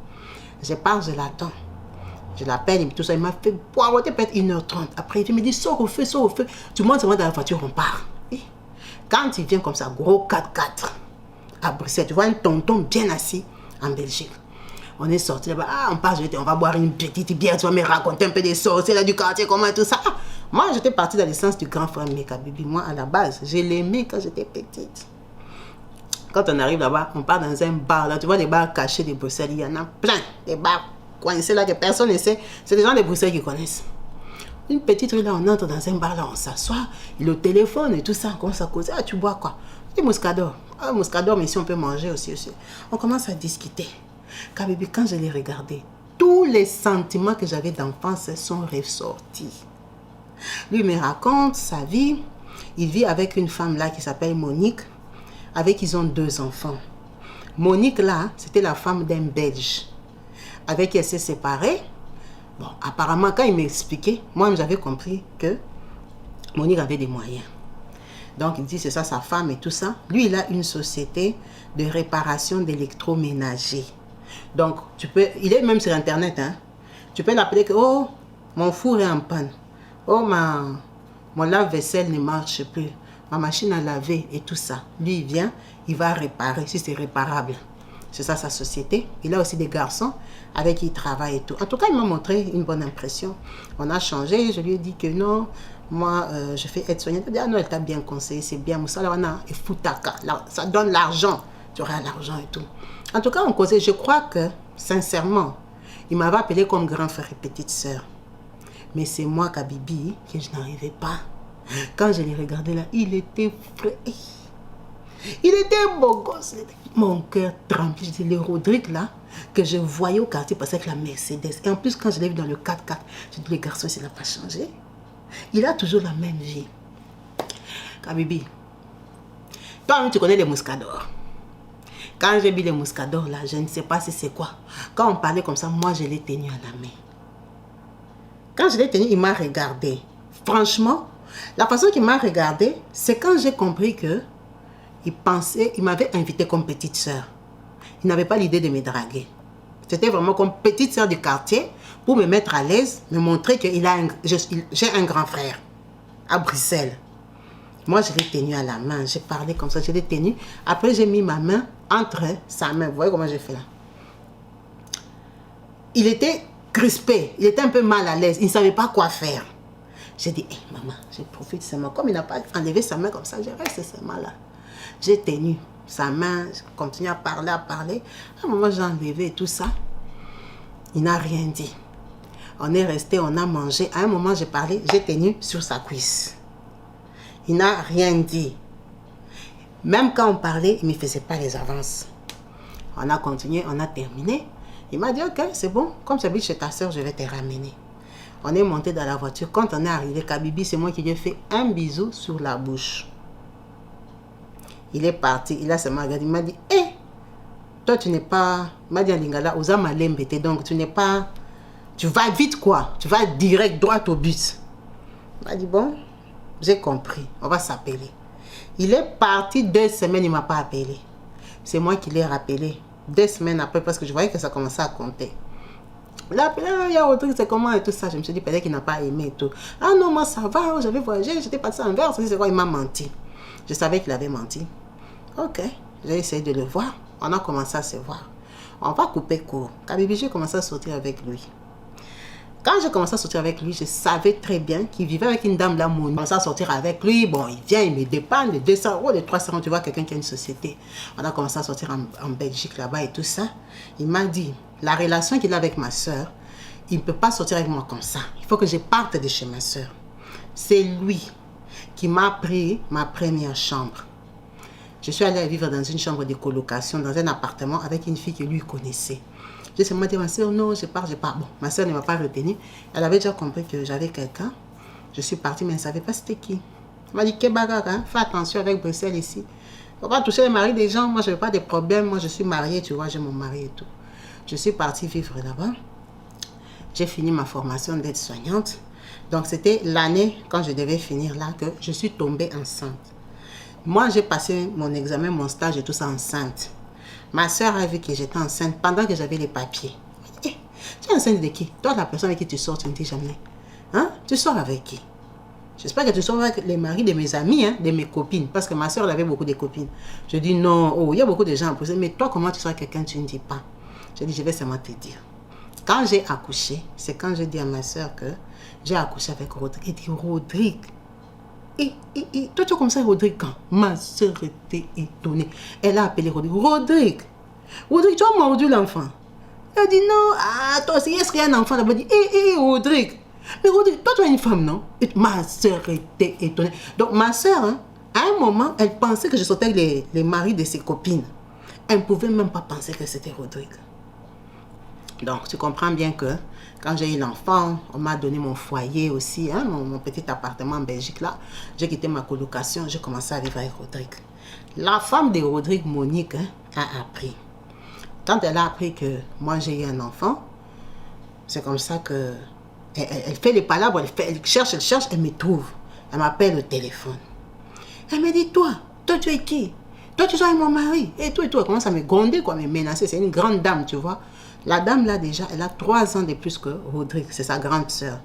Je pars, je l'attends. Je l'appelle, tout ça, il m'a fait poireauter peut-être 1h30. Après, il me dit, sors au feu. Tu montes dans la voiture, on part. Et quand il vient comme ça, gros 4x4 à Bruxelles, tu vois un tonton bien assis en Belgique. On est sorti là-bas, on part, on va boire une petite bière, tu vas me raconter un peu des sorties là du quartier, comment tout ça. Moi, j'étais partie dans le sens du grand frère Meka Bibi. Moi, à la base, je l'aimais quand j'étais petite. Quand on arrive là-bas, on part dans un bar, là, tu vois les bars cachés de Bruxelles, il y en a plein, des bars coincés là que personne ne sait. C'est des gens de Bruxelles qui connaissent. Une petite rue là, on entre dans un bar là, on s'assoit, le téléphone et tout ça, on commence à causer. Ah, tu bois quoi? Je dis Muscador. Ah, Muscador, mais si on peut manger aussi. On commence à discuter. Kabibi, quand je l'ai regardé, tous les sentiments que j'avais d'enfance sont ressortis. Lui me raconte sa vie. Il vit avec une femme là qui s'appelle Monique, avec qui ils ont 2 enfants. Monique là, c'était la femme d'un Belge, avec qui elle s'est séparée. Bon, apparemment, quand il m'expliquait, moi j'avais compris que Monique avait des moyens. Donc, il dit, c'est ça sa femme et tout ça. Lui, il a une société de réparation d'électroménager. Donc, tu peux, il est même sur Internet, hein. Tu peux l'appeler que, oh, mon four est en panne. Oh, mon lave-vaisselle ne marche plus. Ma machine à laver et tout ça. Lui, il vient, il va réparer, si c'est réparable. C'est ça sa société. Il a aussi des garçons avec qui il travaille et tout. En tout cas, il m'a montré une bonne impression. On a changé. Je lui ai dit que non, moi, je fais aide-soignante. Il a dit, ah non, elle t'a bien conseillé, c'est bien. Moussa, là, on a et foutaka. Ça donne l'argent. Tu auras l'argent et tout. En tout cas, on causait. Je crois que, sincèrement, il m'avait appelé comme grand frère et petite sœur. Mais c'est moi, Kabibi, que je n'arrivais pas. Quand je l'ai regardé là, il était frais. Il était beau gosse. Mon cœur tremblait. Je dis, le Rodrigue là, que je voyais au quartier passer avec la Mercedes. Et en plus, quand je l'ai vu dans le 4x4, je dis, le garçon, il n'a pas changé. Il a toujours la même vie. Kabibi, toi-même, tu connais les Mouscadors. Quand j'ai vu les Mouscadors là, je ne sais pas si c'est quoi. Quand on parlait comme ça, moi, je l'ai tenu à la main. Quand je l'ai tenu, il m'a regardé. Franchement, la façon qu'il m'a regardé, c'est quand j'ai compris que il m'avait invité comme petite sœur. Il n'avait pas l'idée de me draguer. C'était vraiment comme petite sœur du quartier pour me mettre à l'aise, me montrer que j'ai un grand frère à Bruxelles. Moi, je l'ai tenu à la main. J'ai parlé comme ça, je l'ai tenu. Après, j'ai mis ma main entre sa main. Vous voyez comment j'ai fait là? Il était crispé, il était un peu mal à l'aise. Il ne savait pas quoi faire. J'ai dit, hey, maman, je profite seulement. Comme il n'a pas enlevé sa main comme ça, je reste seulement là. J'ai tenu sa main, je continue à parler. À un moment, j'ai enlevé et tout ça. Il n'a rien dit. On est resté, on a mangé. À un moment, j'ai parlé, j'ai tenu sur sa cuisse. Il n'a rien dit. Même quand on parlait, il ne me faisait pas les avances. On a continué, on a terminé. Il m'a dit, ok, c'est bon. Comme tu habites chez ta soeur, je vais te ramener. On est monté dans la voiture. Quand on est arrivé, Kabibi, c'est moi qui lui ai fait un bisou sur la bouche. Il est parti. Il a seulement regardé. Il m'a dit, hé, toi, tu n'es pas... Il m'a dit en lingala, osa malembete. Donc, tu n'es pas... Tu vas vite, quoi. Tu vas direct, droit au but. Il m'a dit, bon, j'ai compris. On va s'appeler. Il est parti 2 semaines, il ne m'a pas appelé. C'est moi qui l'ai rappelé 2 semaines après parce que je voyais que ça commençait à compter. Là, il y a autre truc, c'est comment et tout ça. Je me suis dit, peut-être qu'il n'a pas aimé et tout. Ah non, moi ça va, j'avais voyagé, j'étais parti en Verse. C'est quoi, il m'a menti. Je savais qu'il avait menti. Ok, j'ai essayé de le voir. On a commencé à se voir. On va couper court. Kabibi, j'ai commencé à sortir avec lui. Quand j'ai commencé à sortir avec lui, je savais très bien qu'il vivait avec une dame là, Monique. J'ai commencé à sortir avec lui. Bon, il vient, il me dépanne, les 200 €, les 300 €, tu vois, quelqu'un qui a une société. On a commencé à sortir en Belgique là-bas et tout ça. Il m'a dit, la relation qu'il a avec ma soeur, il ne peut pas sortir avec moi comme ça. Il faut que je parte de chez ma soeur. C'est lui qui m'a pris ma première chambre. Je suis allée vivre dans une chambre de colocation, dans un appartement avec une fille que lui connaissait. J'ai seulement dit à ma soeur, non, je pars. Bon, ma soeur ne m'a pas retenue. Elle avait déjà compris que j'avais quelqu'un. Je suis partie, mais elle ne savait pas c'était qui. Elle m'a dit, Kebaga, hein, fais attention avec Bruxelles ici. Il ne faut pas toucher les maris des gens. Moi, je n'ai pas de problème. Moi, je suis mariée, tu vois, j'ai mon mari et tout. Je suis partie vivre là-bas. J'ai fini ma formation d'aide-soignante. Donc, c'était l'année, quand je devais finir là, que je suis tombée enceinte. Moi, j'ai passé mon examen, mon stage et tout ça enceinte. Ma soeur a vu que j'étais enceinte pendant que j'avais les papiers. Hey, tu es enceinte de qui? Toi, la personne avec qui tu sors, tu ne dis jamais. Hein? Tu sors avec qui? J'espère que tu sors avec les maris de mes amis, hein, de mes copines. Parce que ma soeur, elle avait beaucoup de copines. Je dis non, oh, il y a beaucoup de gens à poser. Mais toi, comment tu sors avec quelqu'un, tu ne dis pas? Je dis, je vais seulement te dire. Quand j'ai accouché, c'est quand j'ai dit à ma soeur que j'ai accouché avec Rodrigue. Elle dit, Rodrigue. Et toi, tu es comme ça, Rodrigue, quand ma soeur était étonnée. Elle a appelé Rodrigue. Rodrigue, tu as mordu l'enfant. Elle dit non, ah, toi aussi, est-ce qu'il y a un enfant là-bas? Elle dit, Rodrigue. Mais Rodrigue, toi, tu es une femme, non? Et ma soeur était étonnée. Donc, ma soeur, hein, à un moment, elle pensait que je sortais avec les maris de ses copines. Elle ne pouvait même pas penser que c'était Rodrigue. Donc, tu comprends bien que quand j'ai eu l'enfant, on m'a donné mon foyer aussi, hein, mon petit appartement en Belgique là. J'ai quitté ma colocation, j'ai commencé à vivre avec Rodrigue. La femme de Rodrigue, Monique, hein, a appris. Quand elle a appris que moi j'ai eu un enfant, c'est comme ça que elle fait les palabres, elle cherche, elle me trouve. Elle m'appelle au téléphone. Elle me dit, toi tu es qui? Toi tu sois mon mari. Et tout. Elle commence à me gronder, quoi, me menacer. C'est une grande dame, tu vois. La dame là déjà, elle a 3 ans de plus que Rodrigue. C'est sa grande sœur.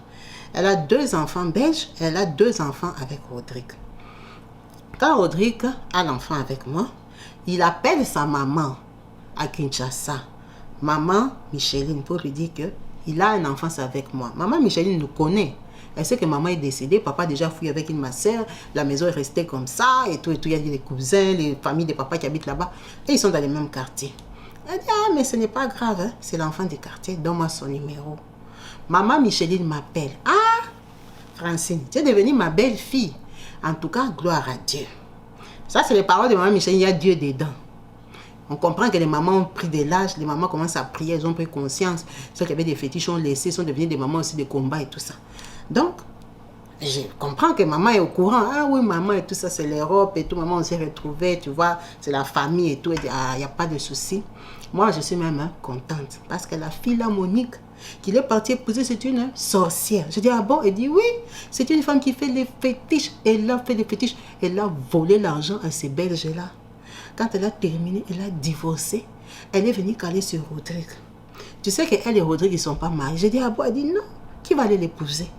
Elle a 2 enfants belges. Elle a 2 enfants avec Rodrigue. Quand Rodrigue a l'enfant avec moi, il appelle sa maman à Kinshasa. Maman Micheline, pour lui dire qu'il a un enfant avec moi. Maman Micheline nous connaît. Elle sait que maman est décédée. Papa a déjà fui avec ma soeur. La maison est restée comme ça. Et tout. Il y a des cousins, les familles des papas qui habitent là-bas. Et ils sont dans les mêmes quartiers. Elle dit, ah, mais ce n'est pas grave. Hein. C'est l'enfant du quartier. Donne-moi son numéro. Maman Micheline m'appelle. Ah, Francine, tu es devenue ma belle-fille. En tout cas, gloire à Dieu. Ça, c'est les paroles de maman Micheline. Il y a Dieu dedans. On comprend que les mamans ont pris de l'âge. Les mamans commencent à prier. Elles ont pris conscience. Ceux qui avaient des fétiches ont laissé. Sont devenus des mamans aussi de combat et tout ça. Donc, je comprends que maman est au courant. Ah oui, maman et tout ça, c'est l'Europe et tout. Maman, on s'est retrouvés, tu vois. C'est la famille et tout. Il n'y a pas de souci. Moi, je suis même contente. Parce que la fille là, Monique, qu'il est parti épouser, c'est une sorcière. Je dis, ah bon? Elle dit, oui. C'est une femme qui fait les fétiches. Elle a fait des fétiches. Elle a volé l'argent à ces Belges-là. Quand elle a terminé, elle a divorcé. Elle est venue caler sur Rodrigue. Tu sais qu'elle et Rodrigue, ils ne sont pas mariés. Je dis, ah bon? Elle dit, non. Qui va aller l'épouser?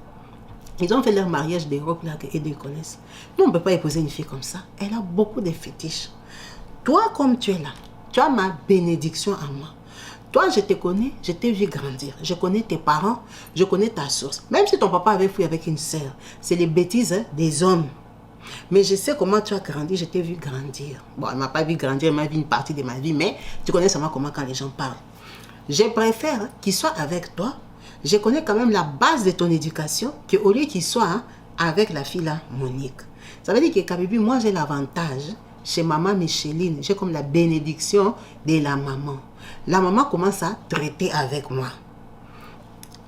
Ils ont fait leur mariage d'Europe là et ils connaissent. Nous, on ne peut pas épouser une fille comme ça. Elle a beaucoup de fétiches. Toi, comme tu es là, tu as ma bénédiction à moi. Toi, je te connais, je t'ai vu grandir. Je connais tes parents, je connais ta source. Même si ton papa avait fui avec une sœur, c'est les bêtises des hommes. Mais je sais comment tu as grandi, je t'ai vu grandir. Bon, elle ne m'a pas vu grandir, elle m'a vu une partie de ma vie, mais tu connais seulement comment quand les gens parlent. Je préfère qu'il soit avec toi. Je connais quand même la base de ton éducation, qu'au lieu qu'il soit avec la fille là, Monique. Ça veut dire que Kabibi, moi j'ai l'avantage, chez maman Micheline, j'ai comme la bénédiction de la maman. La maman commence à traiter avec moi.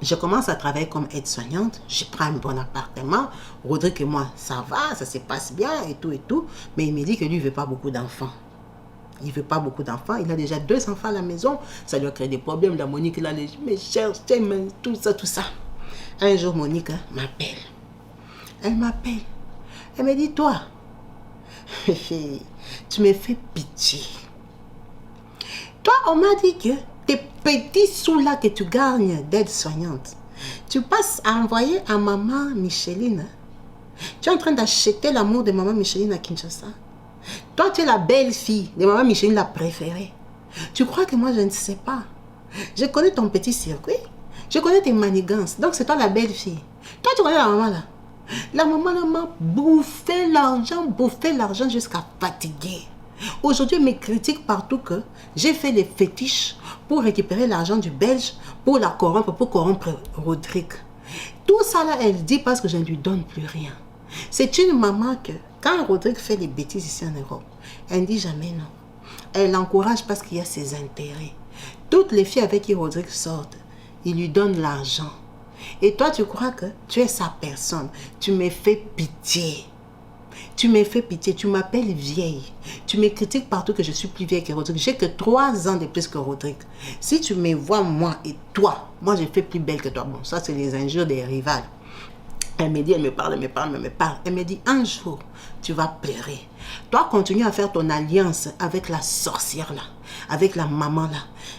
Je commence à travailler comme aide-soignante, je prends un bon appartement, Rodrigue et moi, ça va, ça se passe bien et tout, mais il me dit que lui, il ne veut pas beaucoup d'enfants. Il ne veut pas beaucoup d'enfants, il a déjà 2 enfants à la maison, ça lui a créé des problèmes, la Monique, il a les mais cherche, tout ça. Un jour, Monique m'appelle. Elle m'appelle. Elle me dit, toi, tu me fais pitié. Toi, on m'a dit que tes petits sous là que tu gagnes d'aide-soignante, tu passes à envoyer à maman Micheline. Tu es en train d'acheter l'amour de maman Micheline à Kinshasa. Toi, tu es la belle-fille de maman Micheline, la préférée. Tu crois que moi, je ne sais pas? Je connais ton petit circuit. Je connais tes manigances. Donc, c'est toi la belle-fille. Toi, tu connais la maman là. La maman là m'a bouffé l'argent jusqu'à fatiguer. Aujourd'hui, elle me critique partout que j'ai fait les fétiches pour récupérer l'argent du Belge, pour la corrompre, pour corrompre Rodrigue. Tout ça là, elle dit parce que je ne lui donne plus rien. C'est une maman que, quand Rodrigue fait des bêtises ici en Europe, elle ne dit jamais non. Elle l'encourage parce qu'il y a ses intérêts. Toutes les filles avec qui Rodrigue sort, il lui donne l'argent. Et toi, tu crois que tu es sa personne. Tu me fais pitié. Tu me fais pitié. Tu m'appelles vieille. Tu me critiques partout que je suis plus vieille que Rodrigue. J'ai que 3 ans de plus que Rodrigue. Si tu me vois, moi et toi, moi, je fais plus belle que toi. Bon, ça, c'est les injures des rivales. Elle me dit, elle me parle. Elle me dit, un jour, tu vas pleurer. Toi, continue à faire ton alliance avec la sorcière là, avec la maman là.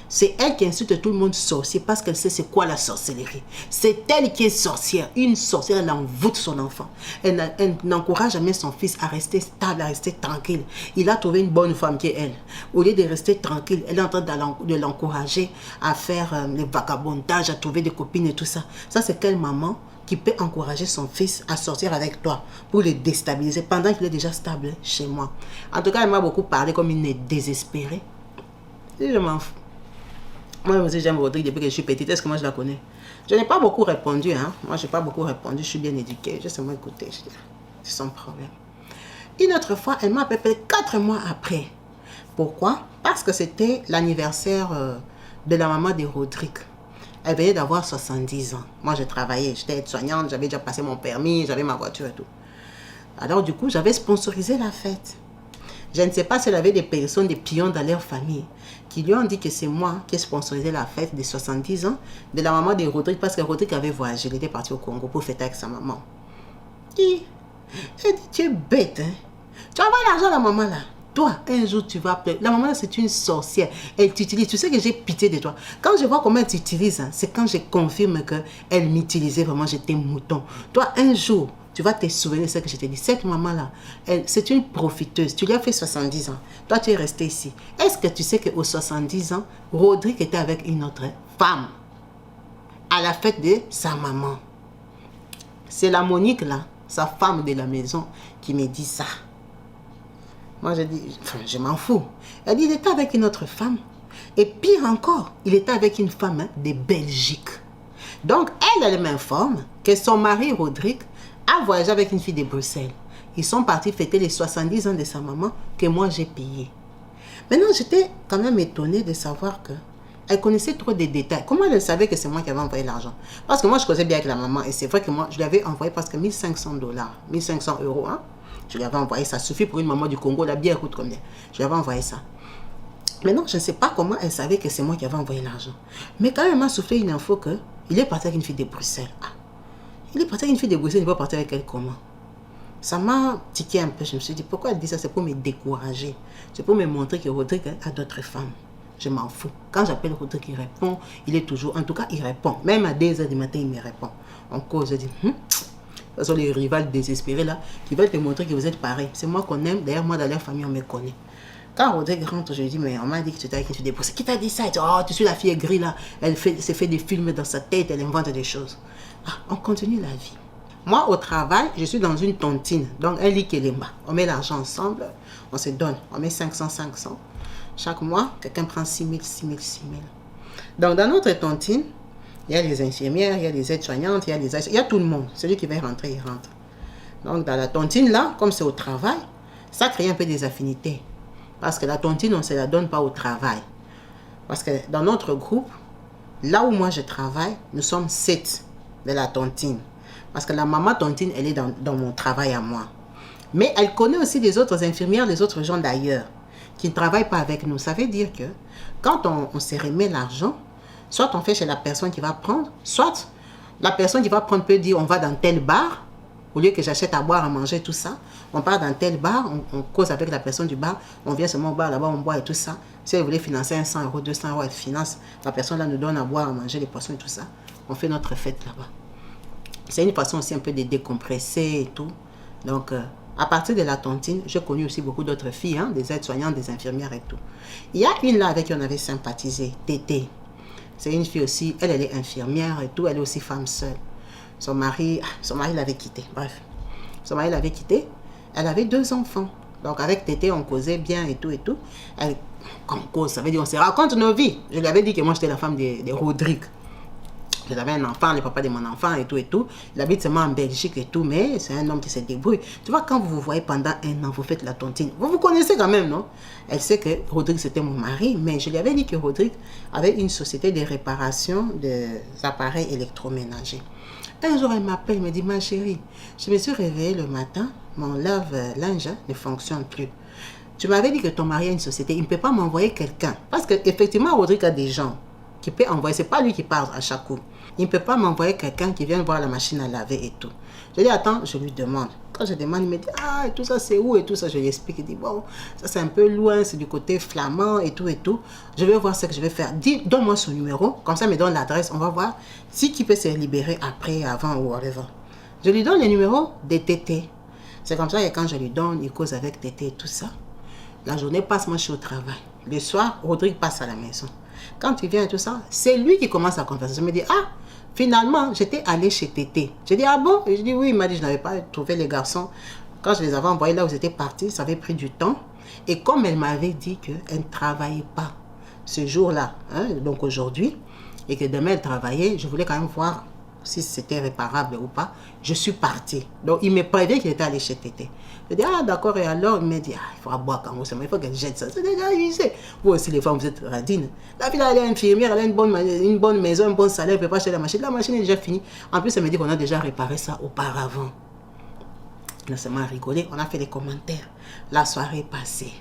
C'est elle qui insulte tout le monde sorcier parce qu'elle sait c'est quoi la sorcellerie. C'est elle qui est sorcière. Une sorcière, elle envoûte son enfant. Elle n'encourage jamais son fils à rester stable, à rester tranquille. Il a trouvé une bonne femme qui est elle. Au lieu de rester tranquille, elle est en train de l'encourager à faire les vagabondages, à trouver des copines et tout ça. Ça, c'est quelle maman qui peut encourager son fils à sortir avec toi pour le déstabiliser pendant qu'il est déjà stable chez moi. En tout cas, elle m'a beaucoup parlé comme une désespérée. Et je m'en fous. Moi aussi, j'aime Rodrigue depuis que je suis petite. Est-ce que moi, je la connais? Je n'ai pas beaucoup répondu. Hein? Moi, je n'ai pas beaucoup répondu. Je suis bien éduquée. J'ai seulement écouté. C'est son problème. Une autre fois, elle m'a appelé 4 mois après. Pourquoi? Parce que c'était l'anniversaire de la maman de Rodrigue. Elle venait d'avoir 70 ans. Moi, je travaillais, j'étais aide-soignante, j'avais déjà passé mon permis, j'avais ma voiture et tout. Alors, du coup, j'avais sponsorisé la fête. Je ne sais pas si elle avait des personnes, des pions dans leur famille, qui lui ont dit que c'est moi qui ai sponsorisé la fête des 70 ans de la maman de Rodrigue, parce que Rodrigue avait voyagé, il était parti au Congo pour fêter avec sa maman. Et Elle dit, tu es bête, hein. Tu envoies l'argent à la maman là. Toi, un jour, tu vas pleurer. La maman là, c'est une sorcière. Elle t'utilise. Tu sais que j'ai pitié de toi. Quand je vois comment elle t'utilise, hein, c'est quand je confirme qu'elle m'utilisait vraiment, j'étais mouton. Toi, un jour, tu vas te souvenir de ce que je t'ai dit. Cette maman-là, c'est une profiteuse. Tu lui as fait 70 ans. Toi, tu es resté ici. Est-ce que tu sais qu'aux 70 ans, Rodrigue était avec une autre femme à la fête de sa maman? C'est la Monique, là, sa femme de la maison, qui me dit ça. Moi, je dis, enfin, je m'en fous. Elle dit, il était avec une autre femme. Et pire encore, il était avec une femme de Belgique. Donc, elle m'informe que son mari, Rodrigue, a voyagé avec une fille de Bruxelles. Ils sont partis fêter les 70 ans de sa maman que moi, j'ai payé. Maintenant, j'étais quand même étonnée de savoir que elle connaissait trop des détails. Comment elle savait que c'est moi qui avais envoyé l'argent? Parce que moi, je causais bien avec la maman. Et c'est vrai que moi, je lui avais envoyé presque 1500 $, 1500 €. Hein? Je lui avais envoyé ça. Ça suffit pour une maman du Congo. La bière coûte combien? Je lui avais envoyé ça. Maintenant, je ne sais pas comment elle savait que c'est moi qui avais envoyé l'argent. Mais quand même, elle m'a soufflé une info qu'il est parti avec une fille de Bruxelles. Ah, il est parti avec une fille de Bruxelles, il va partir avec elle comment? Ça m'a tiqué un peu. Je me suis dit, pourquoi elle dit ça? C'est pour me décourager. C'est pour me montrer que Rodrigue a d'autres femmes. Je m'en fous. Quand j'appelle Rodrigue, il répond. Il est toujours... En tout cas, il répond. Même à 2 h du matin, il me répond. On cause, je dis... Ce sont les rivales désespérés là qui veulent te montrer que vous êtes pareil. C'est moi qu'on aime. D'ailleurs, moi, dans leur famille, on me connaît. Quand Rodrigue rentre, je lui dis, mais on m'a dit que tu étais avec une fille de Bruxelles. Qui t'a dit ça? Elle dit, oh, tu suis la fille grise là. Elle s'est fait des films dans sa tête. Elle invente des choses. Ah, on continue la vie. Moi, au travail, je suis dans une tontine. Donc, un lit qui est là. On met l'argent ensemble. On se donne. On met 500, 500. Chaque mois, quelqu'un prend 6 000, 6 000, 6 000. Donc, dans notre tontine, il y a les infirmières, il y a les aides-soignantes, il y a tout le monde. Celui qui veut rentrer, il rentre. Donc, dans la tontine, là, comme c'est au travail, ça crée un peu des affinités. Parce que la tontine, on ne se la donne pas au travail. Parce que dans notre groupe, là où moi je travaille, nous sommes 7 de la tontine. Parce que la maman tontine, elle est dans mon travail à moi. Mais elle connaît aussi les autres infirmières, les autres gens d'ailleurs, qui ne travaillent pas avec nous. Ça veut dire que quand on se remet l'argent, soit on fait chez la personne qui va prendre, soit la personne qui va prendre peut dire on va dans tel bar, au lieu que j'achète à boire, à manger, tout ça. On part dans tel bar, on cause avec la personne du bar, on vient seulement au bar, là-bas on boit et tout ça. Si elle voulait financer 100 €, 200 €, elle finance. La personne là nous donne à boire, à manger, les poissons et tout ça. On fait notre fête là-bas. C'est une façon aussi un peu de décompresser et tout. Donc, à partir de la tontine, j'ai connu aussi beaucoup d'autres filles, hein, des aides-soignantes, des infirmières et tout. Il y a une là avec qui on avait sympathisé, Tété. C'est une fille aussi, elle est infirmière et tout, elle est aussi femme seule. Son mari l'avait quitté, bref. Son mari l'avait quitté, elle avait 2 enfants. Donc avec Tété, on causait bien et tout et tout. Comme cause, ça veut dire on se raconte nos vies. Je lui avais dit que moi j'étais la femme de Rodrigue. J'avais un enfant, le papa de mon enfant et tout et tout. Il habite seulement en Belgique et tout, mais c'est un homme qui se débrouille. Tu vois, quand vous vous voyez pendant 1 an, vous faites la tontine. Vous vous connaissez quand même, non? Elle sait que Rodrigue, c'était mon mari, mais je lui avais dit que Rodrigue avait une société de réparation des appareils électroménagers. Un jour, elle m'appelle, elle me dit, ma chérie, je me suis réveillée le matin, mon lave-linge ne fonctionne plus. Tu m'avais dit que ton mari a une société, il ne peut pas m'envoyer quelqu'un. Parce qu'effectivement, Rodrigue a des gens qui peuvent envoyer, c'est pas lui qui parle à chaque coup. Il ne peut pas m'envoyer quelqu'un qui vient voir la machine à laver et tout. Je dis, attends, je lui demande. Quand je demande, il me dit, ah, et tout ça, c'est où et tout ça. Je lui explique, il dit, bon, ça c'est un peu loin, c'est du côté flamand et tout et tout. Je vais voir ce que je vais faire. Donne-moi son numéro, comme ça, il me donne l'adresse, on va voir si qui peut se libérer après, avant ou whatever. Je lui donne le numéro de Tété. C'est comme ça que quand je lui donne, il cause avec Tété et tout ça. La journée passe, moi je suis au travail. Le soir, Rodrigue passe à la maison. Quand il vient et tout ça, c'est lui qui commence la conversation. Je me dis, ah, finalement, j'étais allée chez Tété. Je dis, ah bon? Et je dis, oui, il m'a dit, je n'avais pas trouvé les garçons. Quand je les avais envoyés là où ils étaient partis, ça avait pris du temps. Et comme elle m'avait dit qu'elle ne travaillait pas ce jour-là, hein, donc aujourd'hui, et que demain elle travaillait, je voulais quand même voir si c'était réparable ou pas. Je suis partie. Donc, il me prévient qu'il était allé chez Tété. Je dis, ah d'accord, et alors, il me dit, ah, il faudra boire quand même, il faut qu'elle jette ça. C'est déjà usé. Vous aussi, les femmes, vous êtes radines. La fille, elle est infirmière, elle a une bonne maison, un bon salaire, elle ne peut pas acheter la machine. La machine est déjà finie. En plus, elle me dit qu'on a déjà réparé ça auparavant. On a seulement rigolé, on a fait des commentaires. La soirée passée.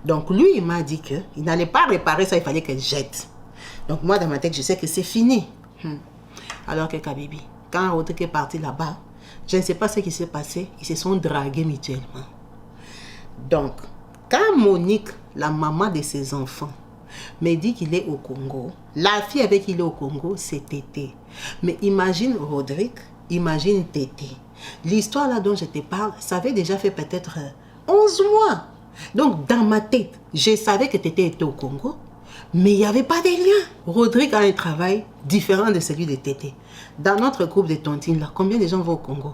Donc, lui, il m'a dit qu'il n'allait pas réparer ça, il fallait qu'elle jette. Donc, moi, dans ma tête, je sais que c'est fini. Alors que Kabibi, quand Rodrigue est parti là-bas, Je ne sais pas ce qui s'est passé. Ils se sont dragués mutuellement. Donc, quand Monique, la maman de ses enfants, me dit qu'il est au Congo, la fille avec qui il est au Congo, c'est Tété. Mais imagine Rodrigue, imagine Tété. L'histoire là dont je te parle, ça avait déjà fait peut-être 11 mois. Donc, dans ma tête, je savais que Tété était au Congo, mais il n'y avait pas de lien. Rodrigue a un travail différent de celui de Tété. Dans notre groupe de tontines, là, combien de gens vont au Congo?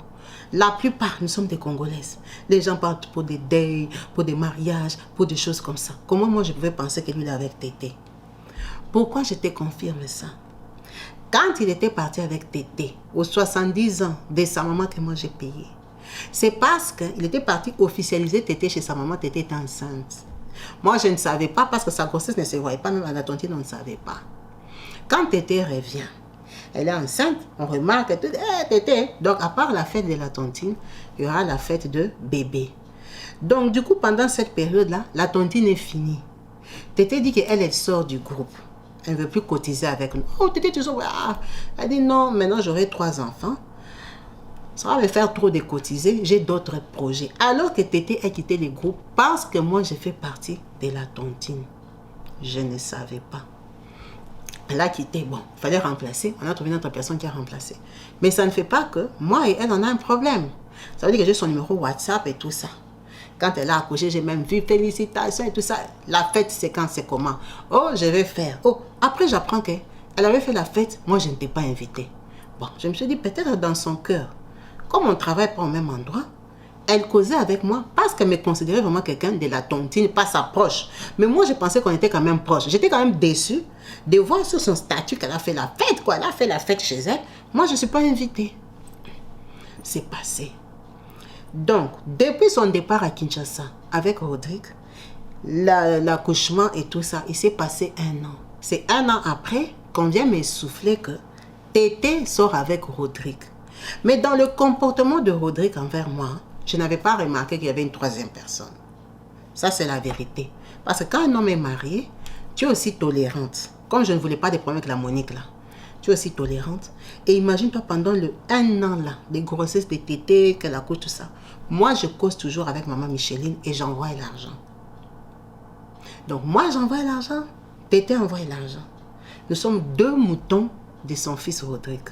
La plupart, nous sommes des Congolaises. Les gens partent pour des deuils, pour des mariages, pour des choses comme ça. Comment moi je pouvais penser que lui, il est avec Tété? Pourquoi je te confirme ça? Quand il était parti avec Tété, aux 70 ans de sa maman que moi j'ai payé, c'est parce qu'il était parti officialiser Tété chez sa maman. Tété était enceinte. Moi, je ne savais pas parce que sa grossesse ne se voyait pas, même à la tontine, on ne savait pas. Quand Tété revient, elle est enceinte, on remarque, Tété. Donc, à part la fête de la tontine, il y aura la fête de bébé. Donc, du coup, pendant cette période-là, la tontine est finie. Tété dit qu'elle, elle sort du groupe. Elle ne veut plus cotiser avec nous. Oh, Tété, tu sors. Elle dit non, maintenant j'aurai 3 enfants. Ça va me faire trop de cotiser. J'ai d'autres projets. Alors que Tété a quitté le groupe parce que moi, j'ai fait partie de la tontine. Je ne savais pas. Elle a quitté. Bon, il fallait remplacer. On a trouvé une autre personne qui a remplacé. Mais ça ne fait pas que moi et elle, on a un problème. Ça veut dire que j'ai son numéro WhatsApp et tout ça. Quand elle a accouché, j'ai même vu félicitations et tout ça. La fête, c'est quand, c'est comment? Oh, je vais faire. Oh, après, j'apprends qu'elle avait fait la fête. Moi, je ne t'ai pas invité. Bon, je me suis dit, peut-être dans son cœur, comme on ne travaille pas au même endroit, elle causait avec moi parce qu'elle me considérait vraiment quelqu'un de la tontine, pas sa proche. Mais moi, je pensais qu'on était quand même proche. J'étais quand même déçue de voir sur son statut qu'elle a fait la fête, quoi. Elle a fait la fête chez elle. Moi, je ne suis pas invitée. C'est passé. Donc, depuis son départ à Kinshasa, avec Rodrigue, l'accouchement et tout ça, il s'est passé 1 an. C'est 1 an après qu'on vient me souffler que Tété sort avec Rodrigue. Mais dans le comportement de Rodrigue envers moi, je n'avais pas remarqué qu'il y avait une 3e personne. Ça, c'est la vérité. Parce que quand un homme est marié, tu es aussi tolérante. Comme je ne voulais pas de problème avec la Monique là. Tu es aussi tolérante. Et imagine-toi pendant le 1 an là, des grossesses de Tété, qu'elle accouche, tout ça. Moi, je cause toujours avec maman Micheline et j'envoie l'argent. Donc moi, j'envoie l'argent. Tété envoie l'argent. Nous sommes 2 moutons de son fils Rodrigue.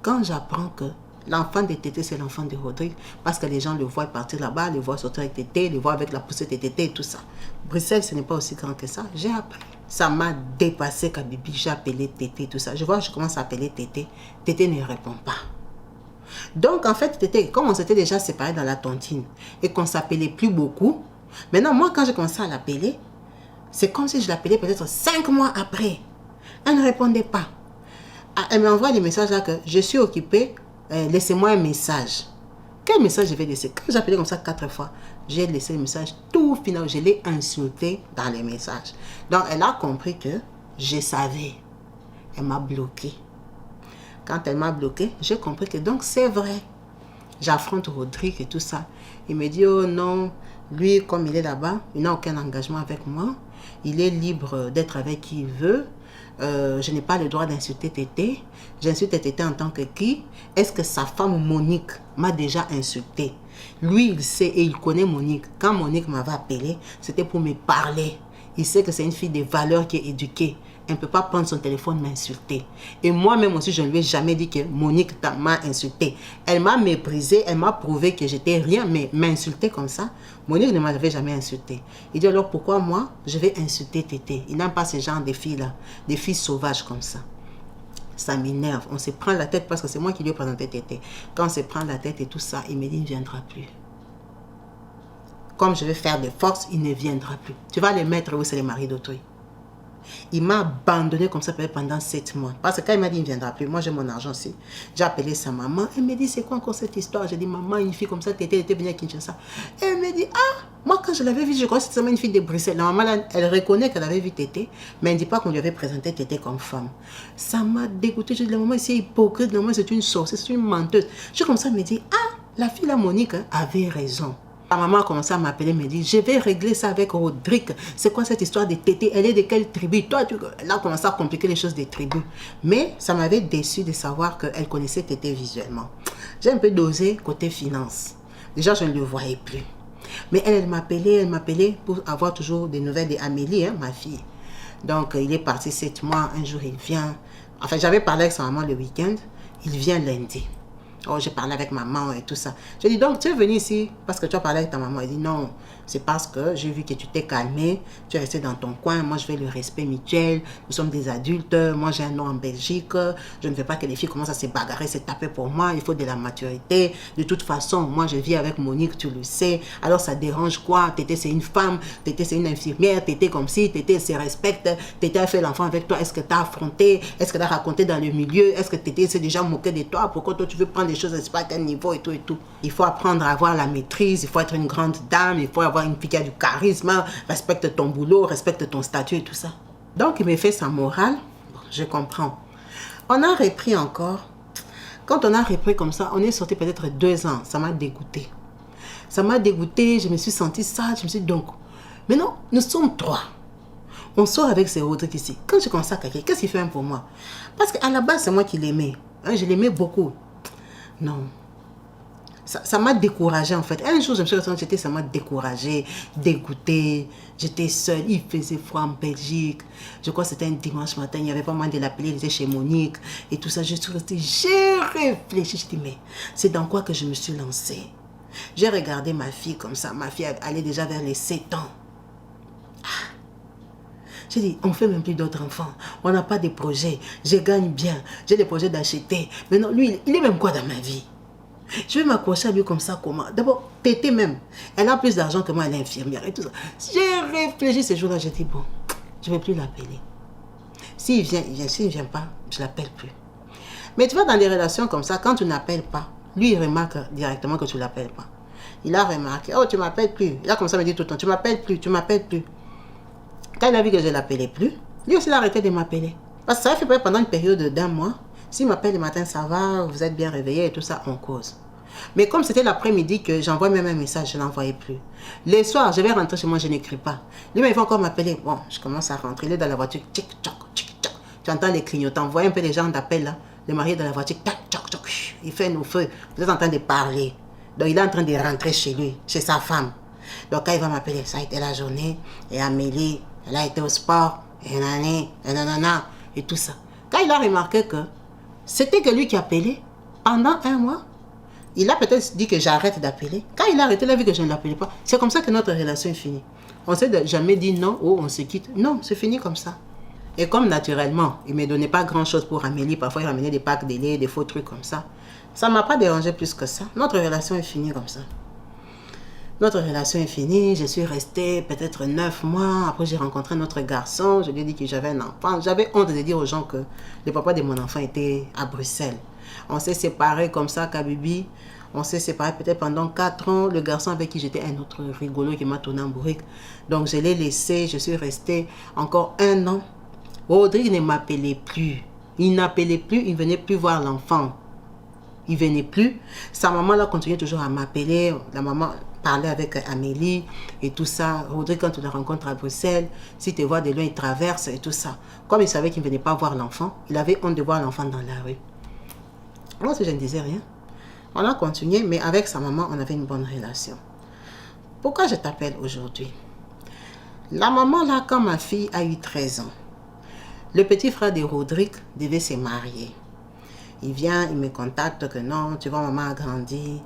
Quand j'apprends que l'enfant de Tété, c'est l'enfant de Rodrigue, parce que les gens le voient partir là-bas, le voient sortir avec Tété, le voient avec la poussette de Tété et tout ça. Bruxelles, ce n'est pas aussi grand que ça. J'ai appris. Ça m'a dépassé, Kabibi. J'ai appelé Tété, tout ça. Je vois, je commence à appeler Tété. Tété ne répond pas. Donc, en fait, Tété, comme on s'était déjà séparés dans la tontine et qu'on ne s'appelait plus beaucoup, maintenant, moi, quand j'ai commencé à l'appeler, c'est comme si je l'appelais peut-être 5 mois après. Elle ne répondait pas. Elle m'envoie des messages là que je suis occupée, laissez-moi un message. Quel message je vais laisser? Quand j'appelais comme ça 4 fois, j'ai laissé le message tout final. Je l'ai insulté dans les messages. Donc, elle a compris que je savais. Elle m'a bloqué. Quand elle m'a bloqué, j'ai compris que donc c'est vrai. J'affronte Rodrigue et tout ça. Il me dit, oh non, lui, comme il est là-bas, il n'a aucun engagement avec moi. Il est libre d'être avec qui il veut. Je n'ai pas le droit d'insulter Tété. J'insulte Tété en tant que qui? Est-ce que sa femme Monique m'a déjà insulté? Lui, il sait et il connaît Monique. Quand Monique m'avait appelé, c'était pour me parler. Il sait que c'est une fille de valeur qui est éduquée. Elle ne peut pas prendre son téléphone et m'insulter. Et moi-même aussi, je ne lui ai jamais dit que Monique m'a insulté. Elle m'a méprisé, elle m'a prouvé que j'étais rien, mais m'insulter comme ça, Monique ne m'avait jamais insulté. Il dit alors pourquoi moi, je vais insulter Tété? Il n'aime pas ce genre de filles-là, des filles sauvages comme ça. Ça m'énerve. On se prend la tête parce que c'est moi qui lui ai présenté Tété. Quand on se prend la tête et tout ça, il me dit il ne viendra plus. Comme je vais faire des forces, il ne viendra plus. Tu vas les mettre où c'est les maris d'autrui. Il m'a abandonné comme ça pendant 7 mois. Parce que quand il m'a dit il ne viendra plus, moi j'ai mon argent aussi. J'ai appelé sa maman. Elle me dit c'est quoi encore cette histoire? J'ai dit maman, une fille comme ça, Tété était venue à Kinshasa. Elle me dit ah, moi quand je l'avais vue, je crois que c'était une fille de Bruxelles. La maman, elle reconnaît qu'elle avait vu Tété, mais elle ne dit pas qu'on lui avait présenté Tété comme femme. Ça m'a dégoûté. Je dis la maman c'est hypocrite, la maman c'est une sorcière, c'est une menteuse. Je comme ça me dit ah, la fille la Monique avait raison. Ma maman a commencé à m'appeler, me dit, je vais régler ça avec Rodrigue. C'est quoi cette histoire de Tété? Elle est de quelle tribu? Toi, elle a commencé à compliquer les choses des tribus. Mais ça m'avait déçu de savoir qu'elle connaissait Tété visuellement. J'ai un peu dosé côté finance. Déjà, je ne le voyais plus. Mais elle m'appelait pour avoir toujours des nouvelles d'Amélie, hein, ma fille. Donc, il est parti 7 mois. Un jour, il vient. Enfin, j'avais parlé avec sa maman le week-end. Il vient lundi. Oh, j'ai parlé avec maman et tout ça. J'ai dit, donc, tu es venu ici parce que tu as parlé avec ta maman. Elle dit, non, c'est parce que j'ai vu que tu t'es calmé, tu es resté dans ton coin. Moi, je veux le respect mutuel. Nous sommes des adultes. Moi, j'ai un nom en Belgique. Je ne veux pas que les filles commencent à se bagarrer, se taper pour moi. Il faut de la maturité. De toute façon, moi, je vis avec Monique, tu le sais. Alors, ça dérange quoi? Tété, c'est une femme. Tété, c'est une infirmière. Tété, comme si. Tété, se respecte. Tété a fait l'enfant avec toi. Est-ce que tu as affronté? Est-ce que tu as raconté dans le milieu? Est-ce que Tété s'est déjà moqué de toi? Pourquoi toi, tu veux prendre les choses à pas quel niveau et tout et tout. Il faut apprendre à avoir la maîtrise. Il faut être une grande dame. Il faut avoir une fille qui a du charisme. Respecte ton boulot. Respecte ton statut et tout ça. Donc, il me fait sa morale. Bon, je comprends. On a repris encore. Quand on a repris comme ça, on est sorti peut-être 2 ans. Ça m'a dégoûté. Ça m'a dégoûté. Je me suis sentie sale. Je me suis dit donc, mais non, nous sommes 3. On sort avec ces autres ici. Quand je commence à quelqu'un, qu'est-ce qu'il fait pour moi? Parce qu'à la base, c'est moi qui l'aimais. Hein, je l'aimais beaucoup. Non. Ça m'a découragée en fait. Un jour, je me suis retrouvée, ça m'a découragée, dégoûtée. J'étais seule. Il faisait froid en Belgique. Je crois que c'était un dimanche matin. Il n'y avait pas moyen de l'appeler. Il était chez Monique. Et tout ça, je suis restée. J'ai réfléchi. Je dis, mais c'est dans quoi que je me suis lancée? J'ai regardé ma fille comme ça. Ma fille allait déjà vers les 7 ans. J'ai dit, on ne fait même plus d'autres enfants. On n'a pas de projets. Je gagne bien. J'ai des projets d'acheter. Mais non, lui, il est même quoi dans ma vie? Je vais m'accrocher à lui comme ça, comment? D'abord, Tété même. Elle a plus d'argent que moi, elle est infirmière et tout ça. J'ai réfléchi ces jours-là, j'ai dit, bon, je ne vais plus l'appeler. S'il vient, il vient. S'il ne vient pas, je ne l'appelle plus. Mais tu vois, dans des relations comme ça, quand tu n'appelles pas, lui, il remarque directement que tu ne l'appelles pas. Il a remarqué, oh, tu ne m'appelles plus. Il a comme ça me dit tout le temps, tu ne m'appelles plus, tu ne m'appelles plus. Quand il a vu que je ne l'appelais plus, lui aussi il a arrêté de m'appeler. Parce que ça a fait pendant une période d'1 mois. S'il m'appelle le matin, ça va, vous êtes bien réveillé et tout ça, on cause. Mais comme c'était l'après-midi que j'envoie même un message, je ne l'envoyais plus. Les soirs, je vais rentrer chez moi, je n'écris pas. Lui, il va encore m'appeler. Bon, je commence à rentrer. Il est dans la voiture, tic, tchac, tic, tchac. Tu entends les clignotants. Vous voyez un peu les gens d'appel là. Le mari est dans la voiture, tac, tchac, tchac. Il fait nos feux. Vous êtes en train de parler. Donc, il est en train de rentrer chez lui, chez sa femme. Donc, quand il va m'appeler, ça a été la journée. Et Amélie, elle a été au sport. Et nanana, et nanana, et tout ça. Quand il a remarqué que c'était que lui qui appelait pendant 1 mois, il a peut-être dit que j'arrête d'appeler. Quand il a arrêté, il a vu que je ne l'appelais pas. C'est comme ça que notre relation est finie. On ne s'est jamais dit non ou on se quitte. Non, c'est fini comme ça. Et comme naturellement, il ne me donnait pas grand-chose pour Amélie, parfois il ramenait des packs de lait, des faux trucs comme ça. Ça ne m'a pas dérangé plus que ça. Notre relation est finie comme ça. Notre relation est finie, je suis restée peut-être 9 mois. Après, j'ai rencontré notre garçon. Je lui ai dit que j'avais un enfant. J'avais honte de dire aux gens que le papa de mon enfant était à Bruxelles. On s'est séparés comme ça, Kabibi. On s'est séparés peut-être pendant 4 ans. Le garçon avec qui j'étais, un autre rigolo qui m'a tourné en bourrique. Donc, je l'ai laissé. Je suis restée encore 1 an. Rodrigue ne m'appelait plus. Il n'appelait plus. Il ne venait plus voir l'enfant. Il ne venait plus. Sa maman là continuait toujours à m'appeler. La maman parlait avec Amélie et tout ça. Rodrigue, quand tu le rencontres à Bruxelles, si tu vois de loin, il traverse et tout ça. Comme il savait qu'il ne venait pas voir l'enfant, il avait honte de voir l'enfant dans la rue. Moi, je ne disais rien. On a continué, mais avec sa maman, on avait une bonne relation. Pourquoi je t'appelle aujourd'hui? La maman là, quand ma fille a eu 13 ans, le petit frère de Rodrigue devait se marier. Il vient, il me contacte que non, tu vois, maman a grandi.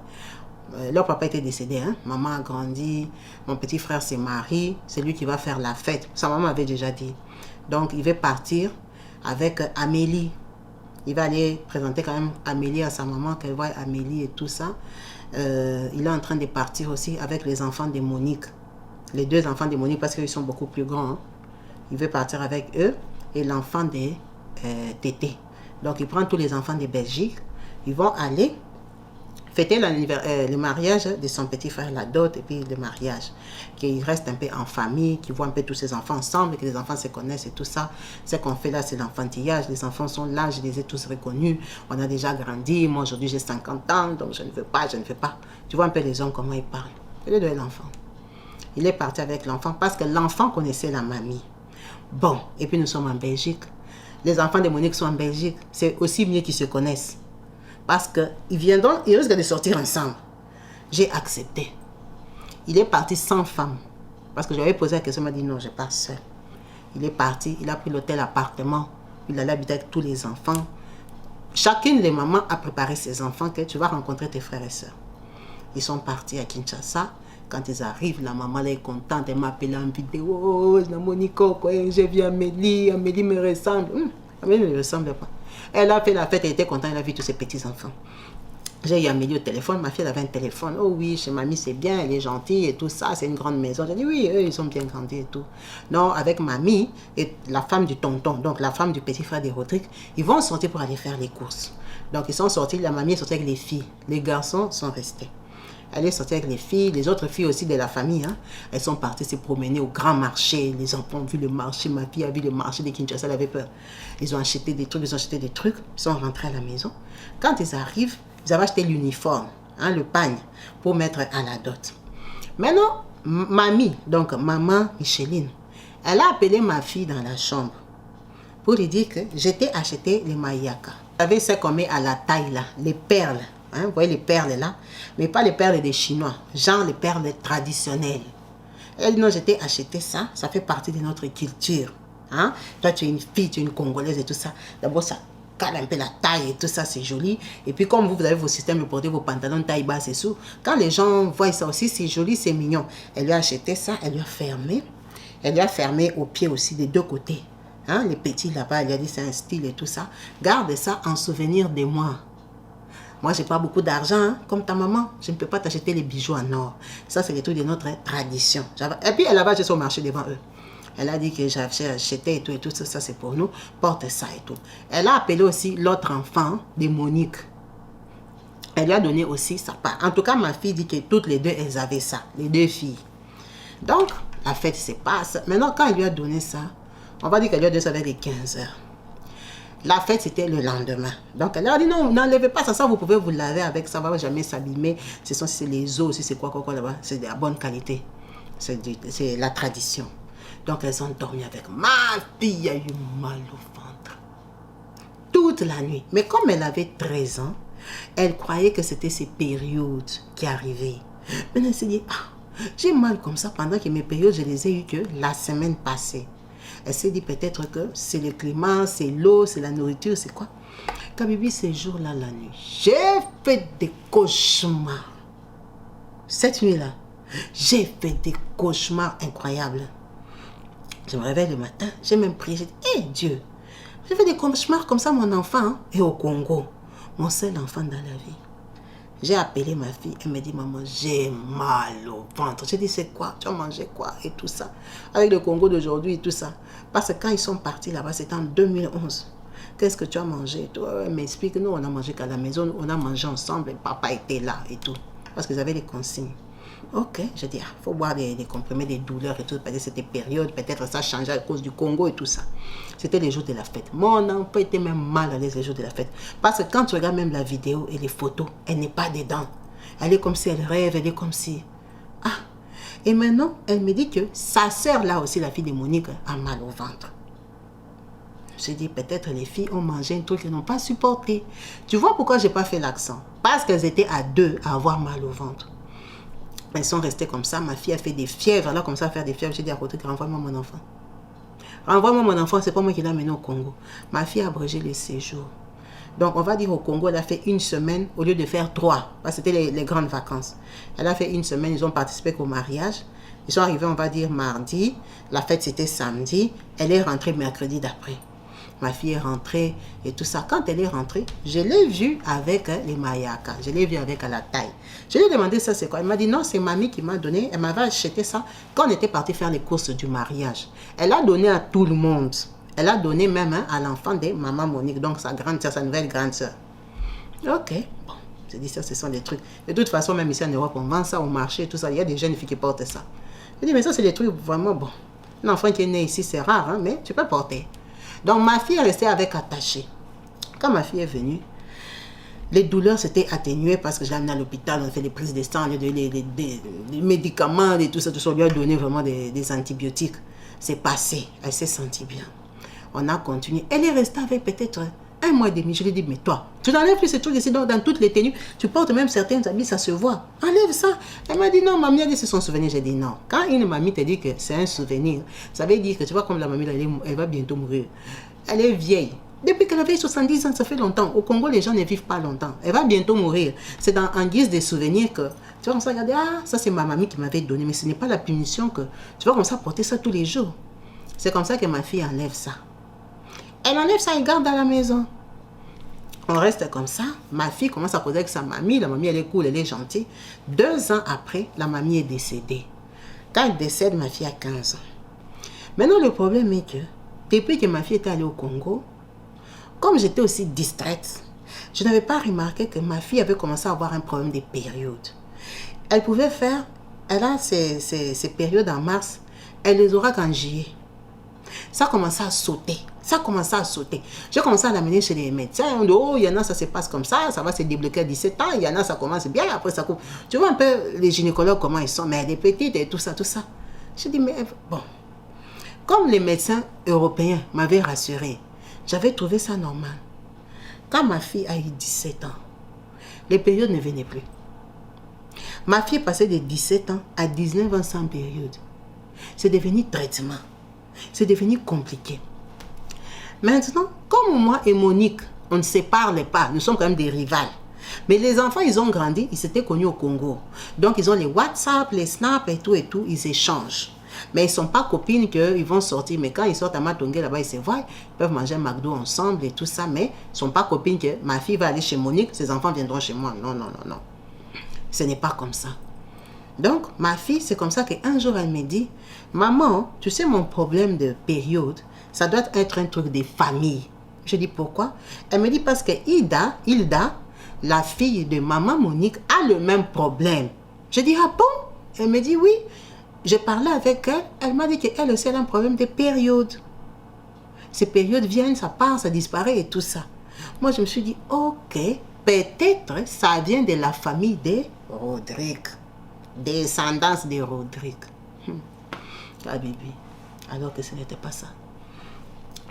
Leur papa était décédé, hein? Maman a grandi, mon petit frère s'est marié, c'est lui qui va faire la fête. Sa maman avait déjà dit. Donc, il va partir avec Amélie. Il va aller présenter quand même Amélie à sa maman, qu'elle voit Amélie et tout ça. Il est en train de partir aussi avec les enfants de Monique. Les 2 enfants de Monique, parce qu'ils sont beaucoup plus grands. Hein? Il veut partir avec eux et l'enfant de Tété. Donc, il prend tous les enfants de Belgique. Ils vont aller fêter le mariage de son petit frère, la dot, et puis le mariage. Qu'il reste un peu en famille, qu'il voit un peu tous ses enfants ensemble, que les enfants se connaissent et tout ça. Ce qu'on fait là, c'est l'enfantillage. Les enfants sont là, je les ai tous reconnus. On a déjà grandi. Moi, aujourd'hui, j'ai 50 ans, donc je ne veux pas. Tu vois un peu les hommes, comment ils parlent. Il est de l'enfant. Il est parti avec l'enfant parce que l'enfant connaissait la mamie. Bon, et puis nous sommes en Belgique. Les enfants de Monique sont en Belgique. C'est aussi mieux qu'ils se connaissent. Parce qu'ils viendront, ils risquent de sortir ensemble. J'ai accepté. Il est parti sans femme. Parce que j'avais posé la question, il m'a dit non, je pars seul. Il est parti, il a pris l'hôtel appartement. Il allait habiter avec tous les enfants. Chacune des mamans a préparé ses enfants que tu vas rencontrer tes frères et sœurs. Ils sont partis à Kinshasa. Quand ils arrivent, la maman est contente. Elle m'a appelé en vidéo. Oh, Monique, j'ai vu Amélie. Amélie me ressemble. Amélie ne me ressemble pas. Elle a fait la fête, elle était contente. Elle a vu tous ses petits-enfants. J'ai eu Amélie au téléphone. Ma fille elle avait un téléphone. Oh oui, chez mamie, c'est bien. Elle est gentille et tout ça. C'est une grande maison. J'ai dit oui, eux, ils sont bien grandis et tout. Non, avec mamie et la femme du tonton, donc la femme du petit frère des Rodrigue, ils vont sortir pour aller faire les courses. Donc ils sont sortis. La mamie est sortie avec les filles. Les garçons sont restés. Elle est sortie avec les filles, les autres filles aussi de la famille. Hein. Elles sont parties se promener au grand marché. Les enfants ont vu le marché. Ma fille a vu le marché de Kinshasa. Elle avait peur. Ils ont acheté des trucs, Ils sont rentrés à la maison. Quand ils arrivent, ils avaient acheté l'uniforme, hein, le pagne, pour mettre à la dot. Maintenant, mamie, donc maman Micheline, elle a appelé ma fille dans la chambre pour lui dire que j'étais acheté les mayaka. J'avais ça qu'on met à la taille là, les perles. Hein, vous voyez les perles là, mais pas les perles des Chinois, genre les perles traditionnelles. Elle dit non, j'étais acheté ça, ça fait partie de notre culture. Hein? Toi, tu es une fille, tu es une Congolaise et tout ça. D'abord, ça cale un peu la taille et tout ça, c'est joli. Et puis, comme vous avez vos systèmes de porter vos pantalons taille basse et tout, quand les gens voient ça aussi, c'est joli, c'est mignon. Elle lui a acheté ça, elle lui a fermé. Elle lui a fermé au pied aussi des deux côtés. Hein? Les petits là-bas, elle lui a dit c'est un style et tout ça. Garde ça en souvenir de moi. Moi, je n'ai pas beaucoup d'argent, hein, comme ta maman. Je ne peux pas t'acheter les bijoux en or. Ça, c'est le truc de notre tradition. Et puis, elle a acheté son marché devant eux. Elle a dit que j'avais acheté et tout ça, c'est pour nous. Porte ça et tout. Elle a appelé aussi l'autre enfant de Monique. Elle lui a donné aussi sa part. En tout cas, ma fille dit que toutes les deux, elles avaient ça. Les deux filles. Donc, la fête se passe. Maintenant, quand elle lui a donné ça, on va dire qu'elle lui a donné ça vers les 15 heures. La fête, c'était le lendemain. Donc, elle a dit, non, n'enlevez pas ça, vous pouvez vous laver avec ça, ça ne va jamais s'abîmer. C'est les os, c'est quoi là-bas, c'est de la bonne qualité. C'est la tradition. Donc, elles ont dormi avec. Ma fille a eu mal au ventre. Toute la nuit. Mais comme elle avait 13 ans, elle croyait que c'était ces périodes qui arrivaient. Maintenant, elle s'est dit, j'ai mal comme ça pendant que mes périodes, je les ai eues que la semaine passée. Elle s'est dit peut-être que c'est le climat, c'est l'eau, c'est la nourriture, c'est quoi? Kabibi, ces jours-là, la nuit, j'ai fait des cauchemars. Cette nuit-là, j'ai fait des cauchemars incroyables. Je me réveille le matin, j'ai même prié, j'ai dit, hé Dieu, j'ai fait des cauchemars comme ça, mon enfant, hein, et au Congo, mon seul enfant dans la vie. J'ai appelé ma fille, elle me dit, maman, j'ai mal au ventre. J'ai dit, c'est quoi? Tu as mangé quoi? Et tout ça. Avec le Congo d'aujourd'hui et tout ça. Parce que quand ils sont partis là-bas, c'était en 2011. Qu'est-ce que tu as mangé? Elle m'explique, nous, on a mangé qu'à la maison, on a mangé ensemble, et papa était là et tout. Parce qu'ils avaient les consignes. Ok, j'ai dit, il faut boire des comprimés, des douleurs et tout. Peut-être c'était période, peut-être ça changeait à cause du Congo et tout ça. C'était les jours de la fête. Mon enfant était même mal à l'aise les jours de la fête. Parce que quand tu regardes même la vidéo et les photos, elle n'est pas dedans. Elle est comme si elle rêve, elle est comme si... Et maintenant, elle me dit que sa sœur, là aussi, la fille de Monique, a mal au ventre. J'ai dit, peut-être les filles ont mangé un truc qu'elles n'ont pas supporté. Tu vois pourquoi je n'ai pas fait l'accent? Parce qu'elles étaient à deux à avoir mal au ventre. Elles sont restées comme ça. Ma fille a fait des fièvres. Elle a commencé à faire des fièvres. J'ai dit à côté, renvoie-moi mon enfant. Renvoie-moi mon enfant, c'est pas moi qui l'ai amené au Congo. Ma fille a abrégé le séjour. Donc, on va dire au Congo, elle a fait 1 semaine au lieu de faire 3. Parce que c'était les grandes vacances. Elle a fait 1 semaine, ils ont participé au mariage. Ils sont arrivés, on va dire, mardi. La fête, c'était samedi. Elle est rentrée mercredi d'après. Ma fille est rentrée et tout ça. Quand elle est rentrée, je l'ai vue avec les mayaka. Je l'ai vue avec la taille. Je lui ai demandé ça, c'est quoi? Elle m'a dit non, c'est mamie qui m'a donné. Elle m'avait acheté ça quand on était parti faire les courses du mariage. Elle a donné à tout le monde. Elle a donné même à l'enfant de maman Monique, donc sa grande soeur, sa nouvelle grande soeur. Ok, bon, j'ai dit ça, ce sont des trucs. De toute façon, même ici en Europe, on vend ça au marché, tout ça. Il y a des jeunes filles qui portent ça. J'ai dit, mais ça, c'est des trucs vraiment bon. Un enfant qui est né ici, c'est rare, hein, mais tu peux porter. Donc, ma fille est restée avec attachée. Quand ma fille est venue, les douleurs s'étaient atténuées parce que je l'ai amenée à l'hôpital, on a fait des prises de sang, des médicaments, et tout ça, on lui a donné vraiment des antibiotiques. C'est passé, elle s'est sentie bien. On a continué. Elle est restée avec peut-être 1 mois et demi. Je lui ai dit, mais toi, tu n'enlèves plus ces trucs ici, donc dans toutes les tenues, tu portes même certains habits, ça se voit. Enlève ça. Elle m'a dit, non, mamie a dit c'est son souvenir. J'ai dit, non. Quand une mamie te dit que c'est un souvenir, ça veut dire que tu vois comme la mamie, elle va bientôt mourir. Elle est vieille. Depuis qu'elle avait 70 ans, ça fait longtemps. Au Congo, les gens ne vivent pas longtemps. Elle va bientôt mourir. C'est en guise de souvenir que tu vas comme ça regarder, ah, ça c'est ma mamie qui m'avait donné, mais ce n'est pas la punition que tu vas comme ça porter ça tous les jours. C'est comme ça que ma fille enlève ça. Elle enlève ça et garde à la maison. On reste comme ça. Ma fille commence à causer avec sa mamie. La mamie, elle est cool, elle est gentille. 2 ans après, la mamie est décédée. Quand elle décède, ma fille a 15 ans. Maintenant, le problème est que depuis que ma fille était allée au Congo, comme j'étais aussi distraite, je n'avais pas remarqué que ma fille avait commencé à avoir un problème de période. Elle pouvait faire, elle a ces périodes en mars, elle les aura qu'en juillet. Ça a commencé à sauter. J'ai commencé à l'amener chez les médecins. On dit, oh, il y en a, ça se passe comme ça va se débloquer à 17 ans. Il y en a, ça commence bien, après ça coupe. Tu vois un peu les gynécologues, comment ils sont, mais elle est petite et tout ça. Je dis, mais bon. Comme les médecins européens m'avaient rassuré, j'avais trouvé ça normal. Quand ma fille a eu 17 ans, les périodes ne venaient plus. Ma fille passait de 17 ans à 19 ans sans période. C'est devenu traitement. C'est devenu compliqué. Maintenant, comme moi et Monique, on ne se parlait pas, nous sommes quand même des rivales. Mais les enfants, ils ont grandi, ils s'étaient connus au Congo. Donc, ils ont les WhatsApp, les Snap et tout, ils échangent. Mais ils ne sont pas copines qu'ils vont sortir. Mais quand ils sortent à Matongé, là-bas, ils se voient, ils peuvent manger un McDo ensemble et tout ça. Mais ils ne sont pas copines que ma fille va aller chez Monique, ses enfants viendront chez moi. Non. Ce n'est pas comme ça. Donc, ma fille, c'est comme ça qu'un jour, elle me dit, maman, tu sais, mon problème de période, ça doit être un truc de famille. Je dis, pourquoi? Elle me dit, parce que Hilda, la fille de maman Monique, a le même problème. Je dis, ah bon? Elle me dit, oui. J'ai parlé avec elle, elle m'a dit qu'elle aussi a un problème de période. Ces périodes viennent, ça part, ça disparaît et tout ça. Moi, je me suis dit, ok, peut-être ça vient de la famille de Rodrigue. Descendance de Rodrigue. Ah, Bibi. Alors que ce n'était pas ça.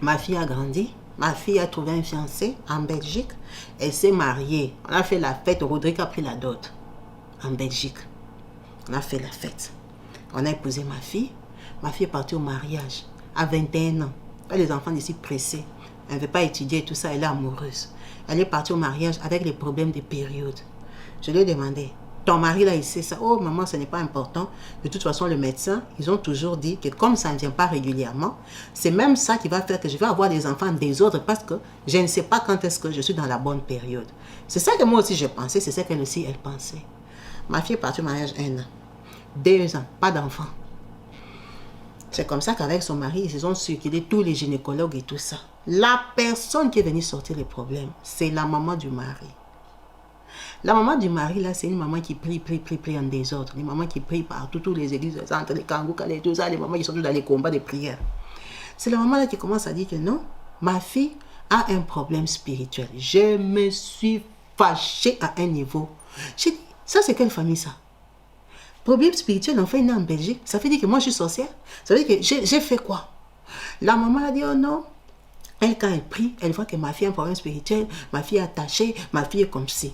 Ma fille a grandi. Ma fille a trouvé un fiancé en Belgique. Elle s'est mariée. On a fait la fête. Rodrigue a pris la dot en Belgique. On a fait la fête. On a épousé ma fille. Ma fille est partie au mariage à 21 ans. Les enfants ici pressés. Elle ne veut pas étudier et tout ça. Elle est amoureuse. Elle est partie au mariage avec les problèmes de période. Je lui ai demandé, ton mari là, il sait ça. Oh maman, ce n'est pas important. De toute façon, le médecin, ils ont toujours dit que comme ça ne vient pas régulièrement, c'est même ça qui va faire que je vais avoir des enfants des autres parce que je ne sais pas quand est-ce que je suis dans la bonne période. C'est ça que moi aussi je pensais, c'est ça qu'elle aussi elle pensait. Ma fille est partie au mariage 1 an. 2 ans, pas d'enfant. C'est comme ça qu'avec son mari, ils ont circulé tous les gynécologues et tout ça. La personne qui est venue sortir les problèmes, c'est la maman du mari. La maman du mari, là, c'est une maman qui prie en désordre. Les mamans qui prient partout, toutes les églises, les centres, les kangous, tout ça, les mamans qui sont tous dans les combats de prière. C'est la maman là qui commence à dire que non, ma fille a un problème spirituel. Je me suis fâchée à un niveau. J'ai dit, ça c'est quelle famille ça? Problème spirituel, l'enfant est né en Belgique. Ça veut dire que moi je suis sorcière. Ça veut dire que j'ai fait quoi? La maman a dit, oh non. Elle, quand elle prie, elle voit que ma fille a un problème spirituel, ma fille est attachée, ma fille est comme ci.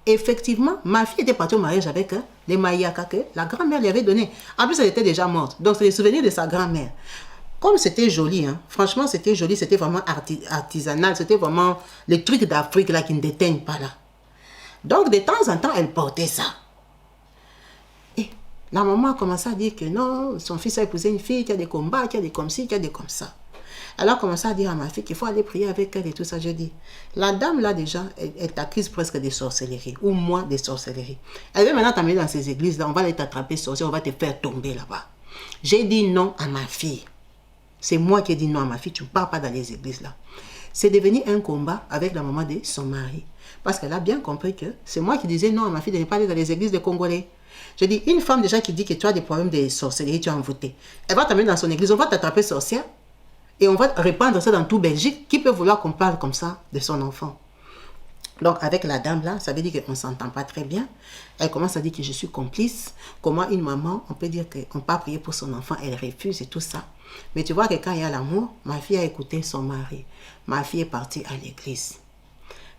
Effectivement, ma fille était partie au mariage avec les Mayaka que la grand-mère lui avait donné. En plus, elle était déjà morte. Donc, c'est les souvenirs de sa grand-mère. Comme c'était joli, hein, franchement, c'était joli, c'était vraiment artisanal, c'était vraiment les trucs d'Afrique là qui ne déteignent pas là. Donc, de temps en temps, elle portait ça. Et la maman a commencé à dire que non, son fils a épousé une fille qui a des combats, qui a des comme ci, qui a des comme ça. Elle a commencé à dire à ma fille qu'il faut aller prier avec elle et tout ça. Je dis, la dame là déjà, elle t'accuse presque des sorcelleries, ou moins des sorcelleries. Elle veut maintenant t'amener dans ces églises là, on va aller t'attraper sorcière, on va te faire tomber là-bas. J'ai dit non à ma fille. C'est moi qui ai dit non à ma fille, tu ne pars pas dans les églises là. C'est devenu un combat avec la maman de son mari. Parce qu'elle a bien compris que c'est moi qui disais non à ma fille de ne pas aller dans les églises de Congolais. Je dis, une femme déjà qui dit que tu as des problèmes de sorcellerie, tu as envoûté. Elle va t'amener dans son église, on va t'attraper sorcière. Et on va répandre ça dans tout Belgique. Qui peut vouloir qu'on parle comme ça de son enfant? Donc, avec la dame là, ça veut dire qu'on ne s'entend pas très bien. Elle commence à dire que je suis complice. Comment une maman, on peut dire qu'on ne peut pas prier pour son enfant, elle refuse et tout ça. Mais tu vois que quand il y a l'amour, ma fille a écouté son mari. Ma fille est partie à l'église.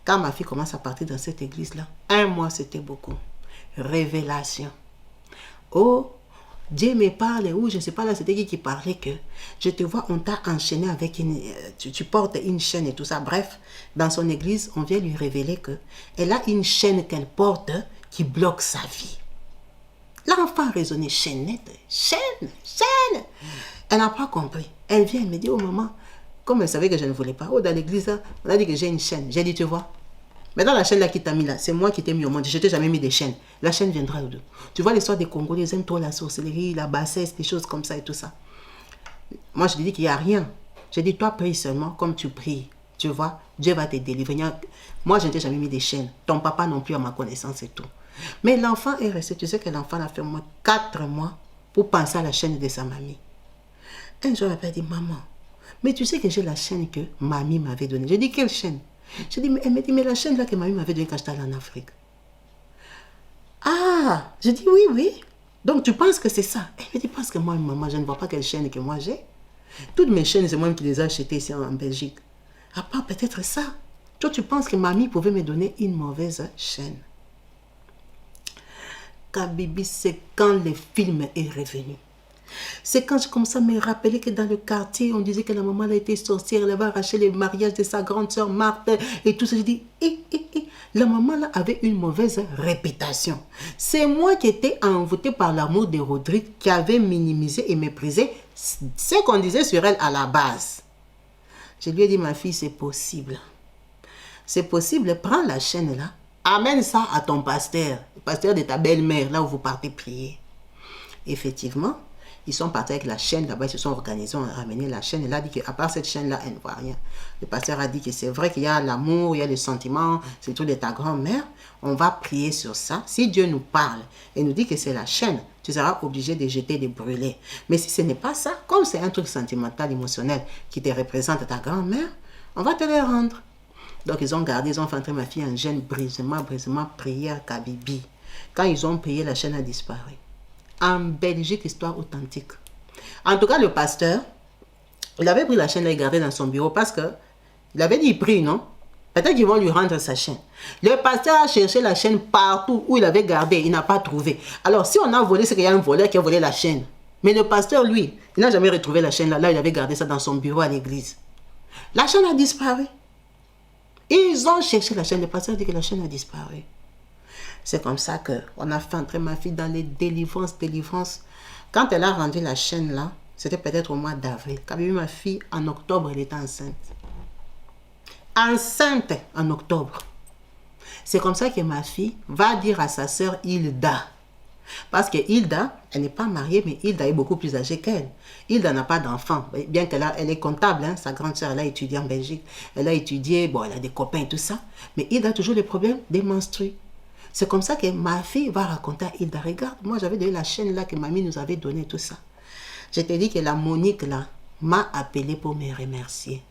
Quand ma fille commence à partir dans cette église-là, 1 mois, c'était beaucoup. Révélation. Oh, Dieu me parle, ou je ne sais pas là, c'était qui parlait que je te vois, on t'a enchaîné avec tu portes une chaîne et tout ça. Bref, dans son église, on vient lui révéler que elle a une chaîne qu'elle porte qui bloque sa vie. L'enfant a raisonné, chaîne. Elle n'a pas compris. Elle vient, elle me dit, oh maman, comme elle savait que je ne voulais pas, oh dans l'église, on a dit que j'ai une chaîne. J'ai dit, tu vois, mais dans la chaîne là qui t'a mis là, c'est moi qui t'ai mis au monde. Je t'ai jamais mis des chaînes. La chaîne viendra d'où? Tu vois l'histoire des Congolais, ils aiment trop la sorcellerie, la bassesse, des choses comme ça et tout ça. Moi, je lui dis qu'il n'y a rien. J'ai dit, toi, prie seulement comme tu pries. Tu vois, Dieu va te délivrer. Moi, je ne t'ai jamais mis des chaînes. Ton papa non plus à ma connaissance et tout. Mais l'enfant est resté. Tu sais que l'enfant a fait au moins 4 mois pour penser à la chaîne de sa mamie. Un jour, elle m'a dit, maman, mais tu sais que j'ai la chaîne que mamie m'avait donnée. J'ai dit, quelle chaîne? Elle me dit, mais la chaîne là que mamie m'avait donnée quand j'étais allée en Afrique. Ah, je dis oui. Donc tu penses que c'est ça? Elle me dit, parce que moi, maman, je ne vois pas quelle chaîne que moi j'ai. Toutes mes chaînes, c'est moi qui les ai achetées ici en Belgique. À part peut-être ça. Toi, tu penses que mamie pouvait me donner une mauvaise chaîne. Kabibi, c'est quand le film est revenu. C'est quand je commençais à me rappeler que dans le quartier, on disait que la maman a été sorcière, elle avait arraché le mariage de sa grande sœur Marthe et tout ça. Je dis, la maman là avait une mauvaise réputation. C'est moi qui étais envoûtée par l'amour de Rodrigue qui avait minimisé et méprisé ce qu'on disait sur elle à la base. Je lui ai dit, ma fille, c'est possible. C'est possible, prends la chaîne là, amène ça à ton pasteur, le pasteur de ta belle-mère, là où vous partez prier. Effectivement, ils sont partis avec la chaîne là-bas, ils se sont organisés, on a ramené la chaîne. Elle a dit qu'à part cette chaîne-là, elle ne voit rien. Le pasteur a dit que c'est vrai qu'il y a l'amour, il y a le sentiment, c'est tout de ta grand-mère. On va prier sur ça. Si Dieu nous parle et nous dit que c'est la chaîne, tu seras obligé de jeter, de brûler. Mais si ce n'est pas ça, comme c'est un truc sentimental, émotionnel qui te représente ta grand-mère, on va te le rendre. Donc ils ont gardé, ils ont fait entrer ma fille en jeûne, brisement, prière, Kabibi. Quand ils ont prié, la chaîne a disparu. En Belgique, histoire authentique. En tout cas, le pasteur, il avait pris la chaîne et gardé dans son bureau parce que il avait dit, il prie, non? Peut-être qu'ils vont lui rendre sa chaîne. Le pasteur a cherché la chaîne partout où il avait gardé, il n'a pas trouvé. Alors, si on a volé, c'est qu'il y a un voleur qui a volé la chaîne. Mais le pasteur, lui, il n'a jamais retrouvé la chaîne là. Là, il avait gardé ça dans son bureau à l'église. La chaîne a disparu. Ils ont cherché la chaîne. Le pasteur dit que la chaîne a disparu. C'est comme ça qu'on a fait entrer ma fille dans les délivrances. Quand elle a rendu la chaîne là, c'était peut-être au mois d'avril. Quand j'ai eu ma fille, en octobre, elle était enceinte. Enceinte en octobre. C'est comme ça que ma fille va dire à sa sœur Hilda. Parce que Hilda, elle n'est pas mariée, mais Hilda est beaucoup plus âgée qu'elle. Hilda n'a pas d'enfant, bien qu'elle est comptable. Hein, sa grande sœur, elle a étudié en Belgique. Elle a étudié, bon, elle a des copains et tout ça. Mais Hilda a toujours des problèmes des menstrues. C'est comme ça que ma fille va raconter à Hilda, regarde, moi j'avais donné la chaîne là que mamie nous avait donné, tout ça. Je te dis que la Monique là m'a appelé pour me remercier.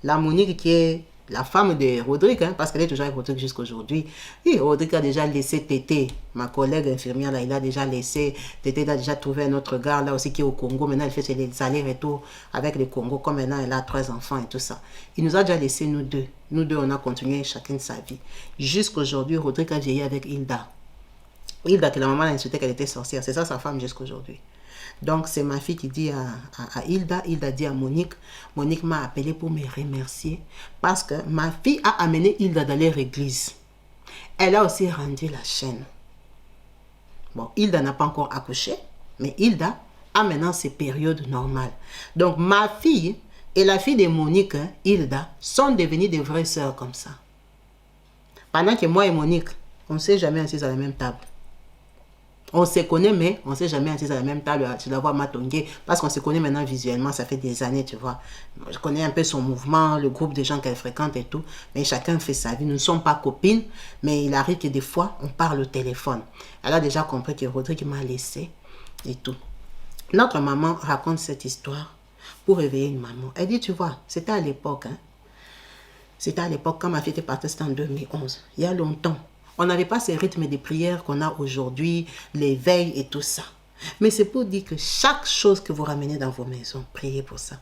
La Monique qui est la femme de Rodrigue, hein, parce qu'elle est toujours avec Rodrigue jusqu'à aujourd'hui. Et Rodrigue a déjà laissé Tété, ma collègue infirmière là, il a déjà laissé, Tété a déjà trouvé un autre gars là aussi qui est au Congo. Maintenant elle fait ses allers-retours avec le Congo, comme maintenant elle a 3 enfants et tout ça. Il nous a déjà laissé nous deux. Nous deux, on a continué chacune sa vie. Jusqu'à aujourd'hui, Rodrigue a vieilli avec Hilda. Hilda, que la maman a insulté qu'elle était sorcière. C'est ça sa femme jusqu'à aujourd'hui. Donc, c'est ma fille qui dit à Hilda. Hilda dit à Monique. Monique m'a appelé pour me remercier. Parce que ma fille a amené Hilda dans leur église. Elle a aussi rendu la chaîne. Bon, Hilda n'a pas encore accouché. Mais Hilda a maintenant ses périodes normales. Donc, ma fille et la fille de Monique, Hilda, sont devenues des vraies sœurs comme ça. Pendant que moi et Monique, on ne s'est jamais assis à la même table. On se connaît, mais on ne s'est jamais assis à la même table. Tu dois voir Matongué, parce qu'on se connaît maintenant visuellement, ça fait des années, tu vois. Je connais un peu son mouvement, le groupe de gens qu'elle fréquente et tout. Mais chacun fait sa vie. Nous ne sommes pas copines, mais il arrive que des fois, on parle au téléphone. Elle a déjà compris que Rodrigue m'a laissé et tout. Notre maman raconte cette histoire pour réveiller une maman. Elle dit, tu vois, c'était à l'époque. Hein? C'était à l'époque, quand ma fille était partie, c'était en 2011. Il y a longtemps. On n'avait pas ces rythmes de prière qu'on a aujourd'hui, les veilles et tout ça. Mais c'est pour dire que chaque chose que vous ramenez dans vos maisons, priez pour ça.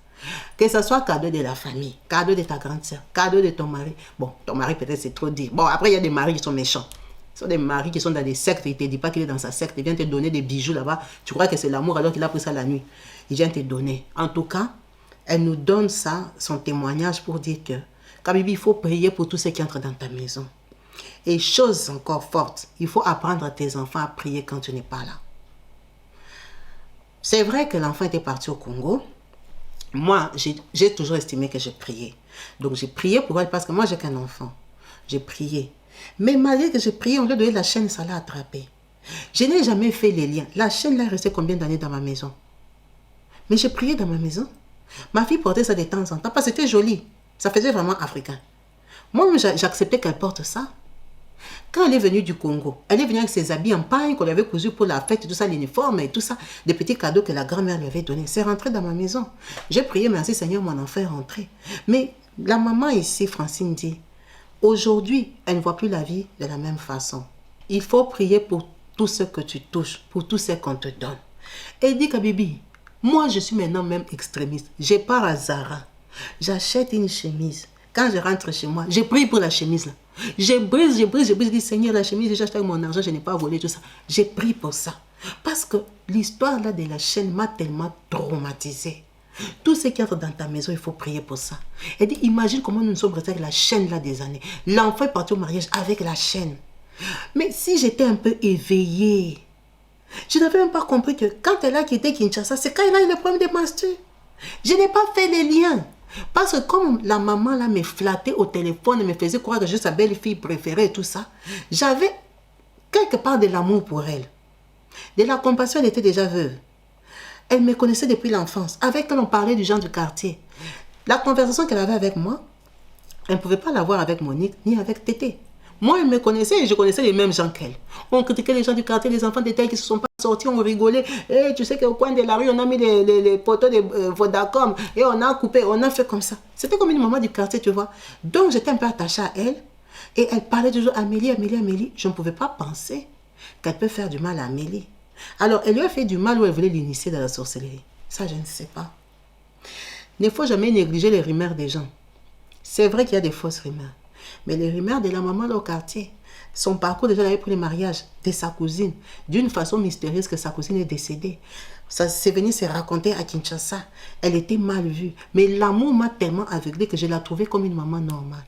Que ce soit cadeau de la famille, cadeau de ta grande sœur, cadeau de ton mari. Bon, ton mari peut-être c'est trop dire. Bon, après il y a des maris qui sont méchants. Ce sont des maris qui sont dans des sectes. Il ne te dit pas qu'il est dans sa secte. Il vient te donner des bijoux là-bas. Tu crois que c'est l'amour alors qu'il a pris ça la nuit. Il vient te donner. En tout cas, elle nous donne ça, son témoignage pour dire que, Kabibi, il faut prier pour tous ceux qui entrent dans ta maison. Et chose encore forte, il faut apprendre à tes enfants à prier quand tu n'es pas là. C'est vrai que l'enfant était parti au Congo. Moi, j'ai toujours estimé que je priais. Donc, j'ai prié pour elle parce que moi, j'ai qu'un enfant. J'ai prié. Mais malgré que j'ai prié, on lui a donné la chaîne, ça l'a attrapé. Je n'ai jamais fait les liens. La chaîne là est restée combien d'années dans ma maison? Mais j'ai prié dans ma maison. Ma fille portait ça de temps en temps parce que c'était joli. Ça faisait vraiment africain. Moi, j'acceptais qu'elle porte ça. Quand elle est venue du Congo, elle est venue avec ses habits en paille qu'on lui avait cousu pour la fête, tout ça, l'uniforme et tout ça, des petits cadeaux que la grand-mère lui avait donnés. C'est rentré dans ma maison. J'ai prié, merci Seigneur, mon enfant est rentré. Mais la maman ici, Francine, dit, aujourd'hui, elle ne voit plus la vie de la même façon. Il faut prier pour tout ce que tu touches, pour tout ce qu'on te donne. Et dit Kabibi, moi je suis maintenant même extrémiste. Je pars à Zara, j'achète une chemise. Quand je rentre chez moi, je prie pour la chemise là. Je brise, je dis Seigneur, la chemise, j'ai acheté avec mon argent, je n'ai pas volé tout ça. J'ai pris pour ça. Parce que l'histoire là de la chaîne m'a tellement traumatisée. Tout ce qui entre dans ta maison, il faut prier pour ça. Elle dit, imagine comment nous sommes restés avec la chaîne là des années. L'enfant est parti au mariage avec la chaîne. Mais si j'étais un peu éveillée, je n'avais même pas compris que quand elle a quitté Kinshasa, c'est quand elle a eu le problème de menstrues. Je n'ai pas fait les liens. Parce que comme la maman là me flattait au téléphone et me faisait croire que je suis sa belle-fille préférée et tout ça, j'avais quelque part de l'amour pour elle. De la compassion, elle était déjà veuve. Elle me connaissait depuis l'enfance. Avec elle, on parlait du genre du quartier. La conversation qu'elle avait avec moi, elle ne pouvait pas l'avoir avec Monique ni avec Tété. Moi, elle me connaissait et je connaissais les mêmes gens qu'elle. On critiquait les gens du quartier, les enfants d'été qui ne se sont pas sortis, on rigolait. Et tu sais qu'au coin de la rue, on a mis les poteaux de Vodacom et on a coupé, on a fait comme ça. C'était comme une maman du quartier, tu vois. Donc, j'étais un peu attachée à elle. Et elle parlait toujours Amélie, Amélie, Amélie. Je ne pouvais pas penser qu'elle peut faire du mal à Amélie. Alors, elle lui a fait du mal ou elle voulait l'initier dans la sorcellerie. Ça, je ne sais pas. Il ne faut jamais négliger les rumeurs des gens. C'est vrai qu'il y a des fausses rumeurs. Mais les rumeurs de la maman là au quartier, son parcours déjà, elle avait pris le mariage de sa cousine, d'une façon mystérieuse que sa cousine est décédée. Ça s'est venu se raconter à Kinshasa. Elle était mal vue. Mais l'amour m'a tellement aveuglée que je la trouvais comme une maman normale.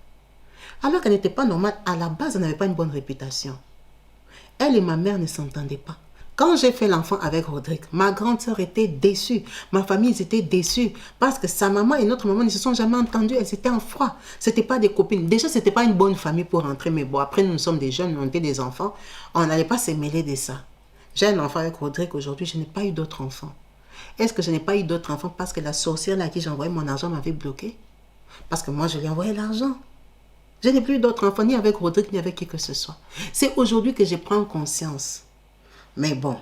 Alors qu'elle n'était pas normale, à la base, elle n'avait pas une bonne réputation. Elle et ma mère ne s'entendaient pas. Quand j'ai fait l'enfant avec Rodrigue, ma grande sœur était déçue. Ma famille était déçue. Parce que sa maman et notre maman ne se sont jamais entendues. Elles étaient en froid. Ce n'était pas des copines. Déjà, ce n'était pas une bonne famille pour rentrer. Mais bon, après, nous sommes des jeunes, on était des enfants. On n'allait pas se mêler de ça. J'ai un enfant avec Rodrigue aujourd'hui. Je n'ai pas eu d'autres enfants. Est-ce que je n'ai pas eu d'autres enfants parce que la sorcière à qui j'envoyais mon argent m'avait bloqué? Parce que moi, je lui envoyais l'argent. Je n'ai plus d'autres enfants, ni avec Rodrigue, ni avec qui que ce soit. C'est aujourd'hui que je prends conscience. Mais bon,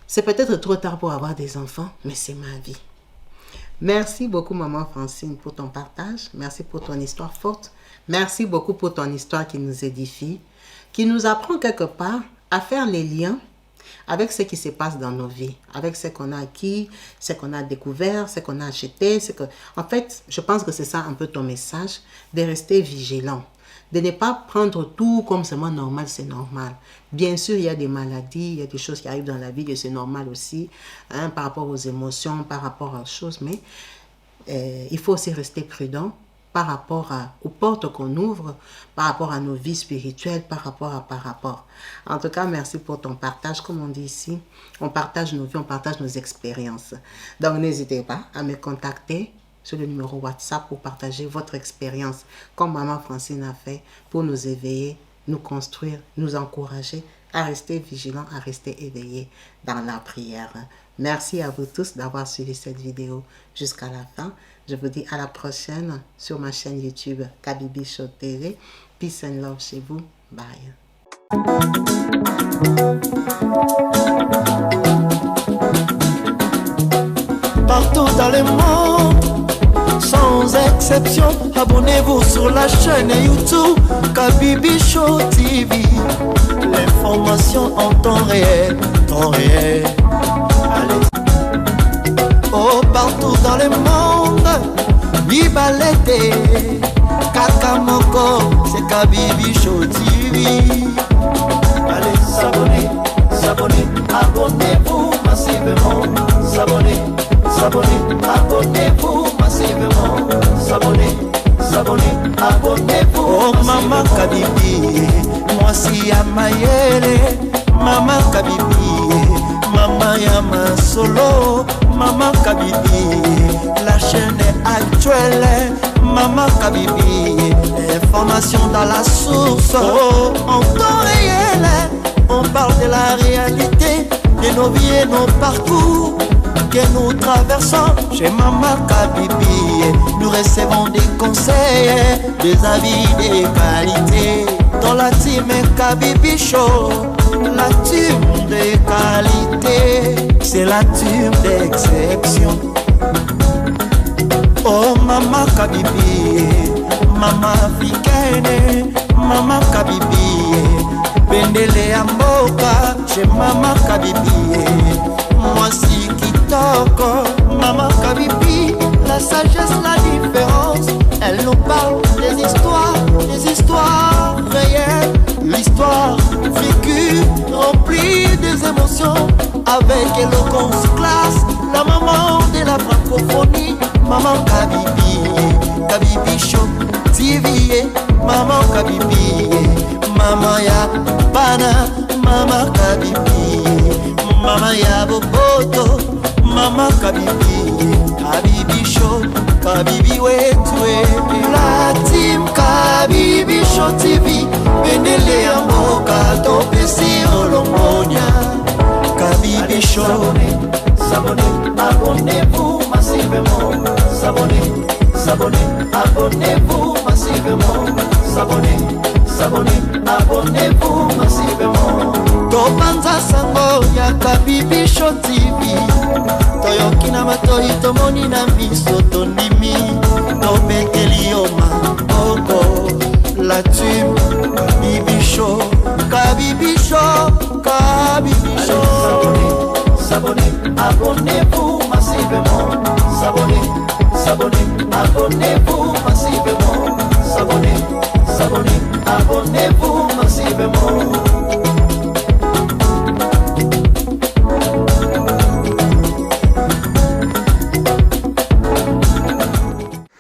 c'est peut-être trop tard pour avoir des enfants, mais c'est ma vie. Merci beaucoup, maman Francine, pour ton partage. Merci pour ton histoire forte. Merci beaucoup pour ton histoire qui nous édifie, qui nous apprend quelque part à faire les liens avec ce qui se passe dans nos vies, avec ce qu'on a acquis, ce qu'on a découvert, ce qu'on a acheté. En fait, je pense que c'est ça un peu ton message, de rester vigilant. De ne pas prendre tout comme seulement normal, c'est normal. Bien sûr, il y a des maladies, il y a des choses qui arrivent dans la vie et c'est normal aussi, hein, par rapport aux émotions, par rapport aux choses, mais il faut aussi rester prudent par rapport aux portes qu'on ouvre, par rapport à nos vies spirituelles, par rapport. En tout cas, merci pour ton partage. Comme on dit ici, on partage nos vies, on partage nos expériences. Donc, n'hésitez pas à me contacter sur le numéro WhatsApp pour partager votre expérience, comme maman Francine a fait, pour nous éveiller, nous construire, nous encourager à rester vigilants, à rester éveillés dans la prière. Merci à vous tous d'avoir suivi cette vidéo jusqu'à la fin. Je vous dis à la prochaine sur ma chaîne YouTube Kabibi Show TV. Peace and love chez vous. Bye. Partout dans le monde, sans exception, abonnez-vous sur la chaîne YouTube Kabibi Show TV. L'information en temps réel, temps réel. Allez. Oh, partout dans le monde, Bibalete, Kakamoko, c'est Kabibi Show TV. Allez, s'abonner, s'abonner, abonnez-vous massivement. S'abonner, s'abonner, abonnez-vous massivement. S'abonner, s'abonner, abonnez-vous. Oh, Maman Kabibi, moi si ya mayele, Maman Kabibi, Maman Yama Solo, Maman Kabibi, la chaîne est actuelle, Maman Kabibi, information dans la source, oh, en temps réel, on parle de la réalité, de nos vies et nos parcours que nous traversons chez Maman Kabibi. Nous recevons des conseils, des avis, des qualités. Dans la team Kabibi Show, la team de qualité, c'est la team d'exception. Oh Maman Kabibi, Maman africaine, Maman Kabibi, Bendele Amboka, chez Maman Kabibi. Moi si Kitoko, Maman Kabibi, la sagesse, la différence. Elle nous parle des histoires réelles, l'histoire vécue, remplie des émotions, avec éloquence, classe, la maman de la francophonie, Maman Kabibi, Kabibi Show TV, Maman Kabibi, Maman ya Bana, Maman Kabibi, Maman ya Boboto, Maman Kabibi, Kabibi Show, Kabibi wetwe. La team Kabibi Show TV, Bendele ya Mboka, Topesi Olongonia. Kabibi Show. S'abonnez, abonnez-vous massivement. S'abonnez, s'abonnez, abonnez-vous massivement. S'abonnez, s'abonnez, abonnez-vous massivement. Topanza sango ya Kabibi Show TV. Toyoki na matoi tomoni na miso tondimi. Topekeli yoma oko. La team Kabibi Show, Kabibi Show, Kabibi Show. S'abonnez, abonnez-vous massivement. S'abonnez, s'abonnez, abonnez-vous massivement.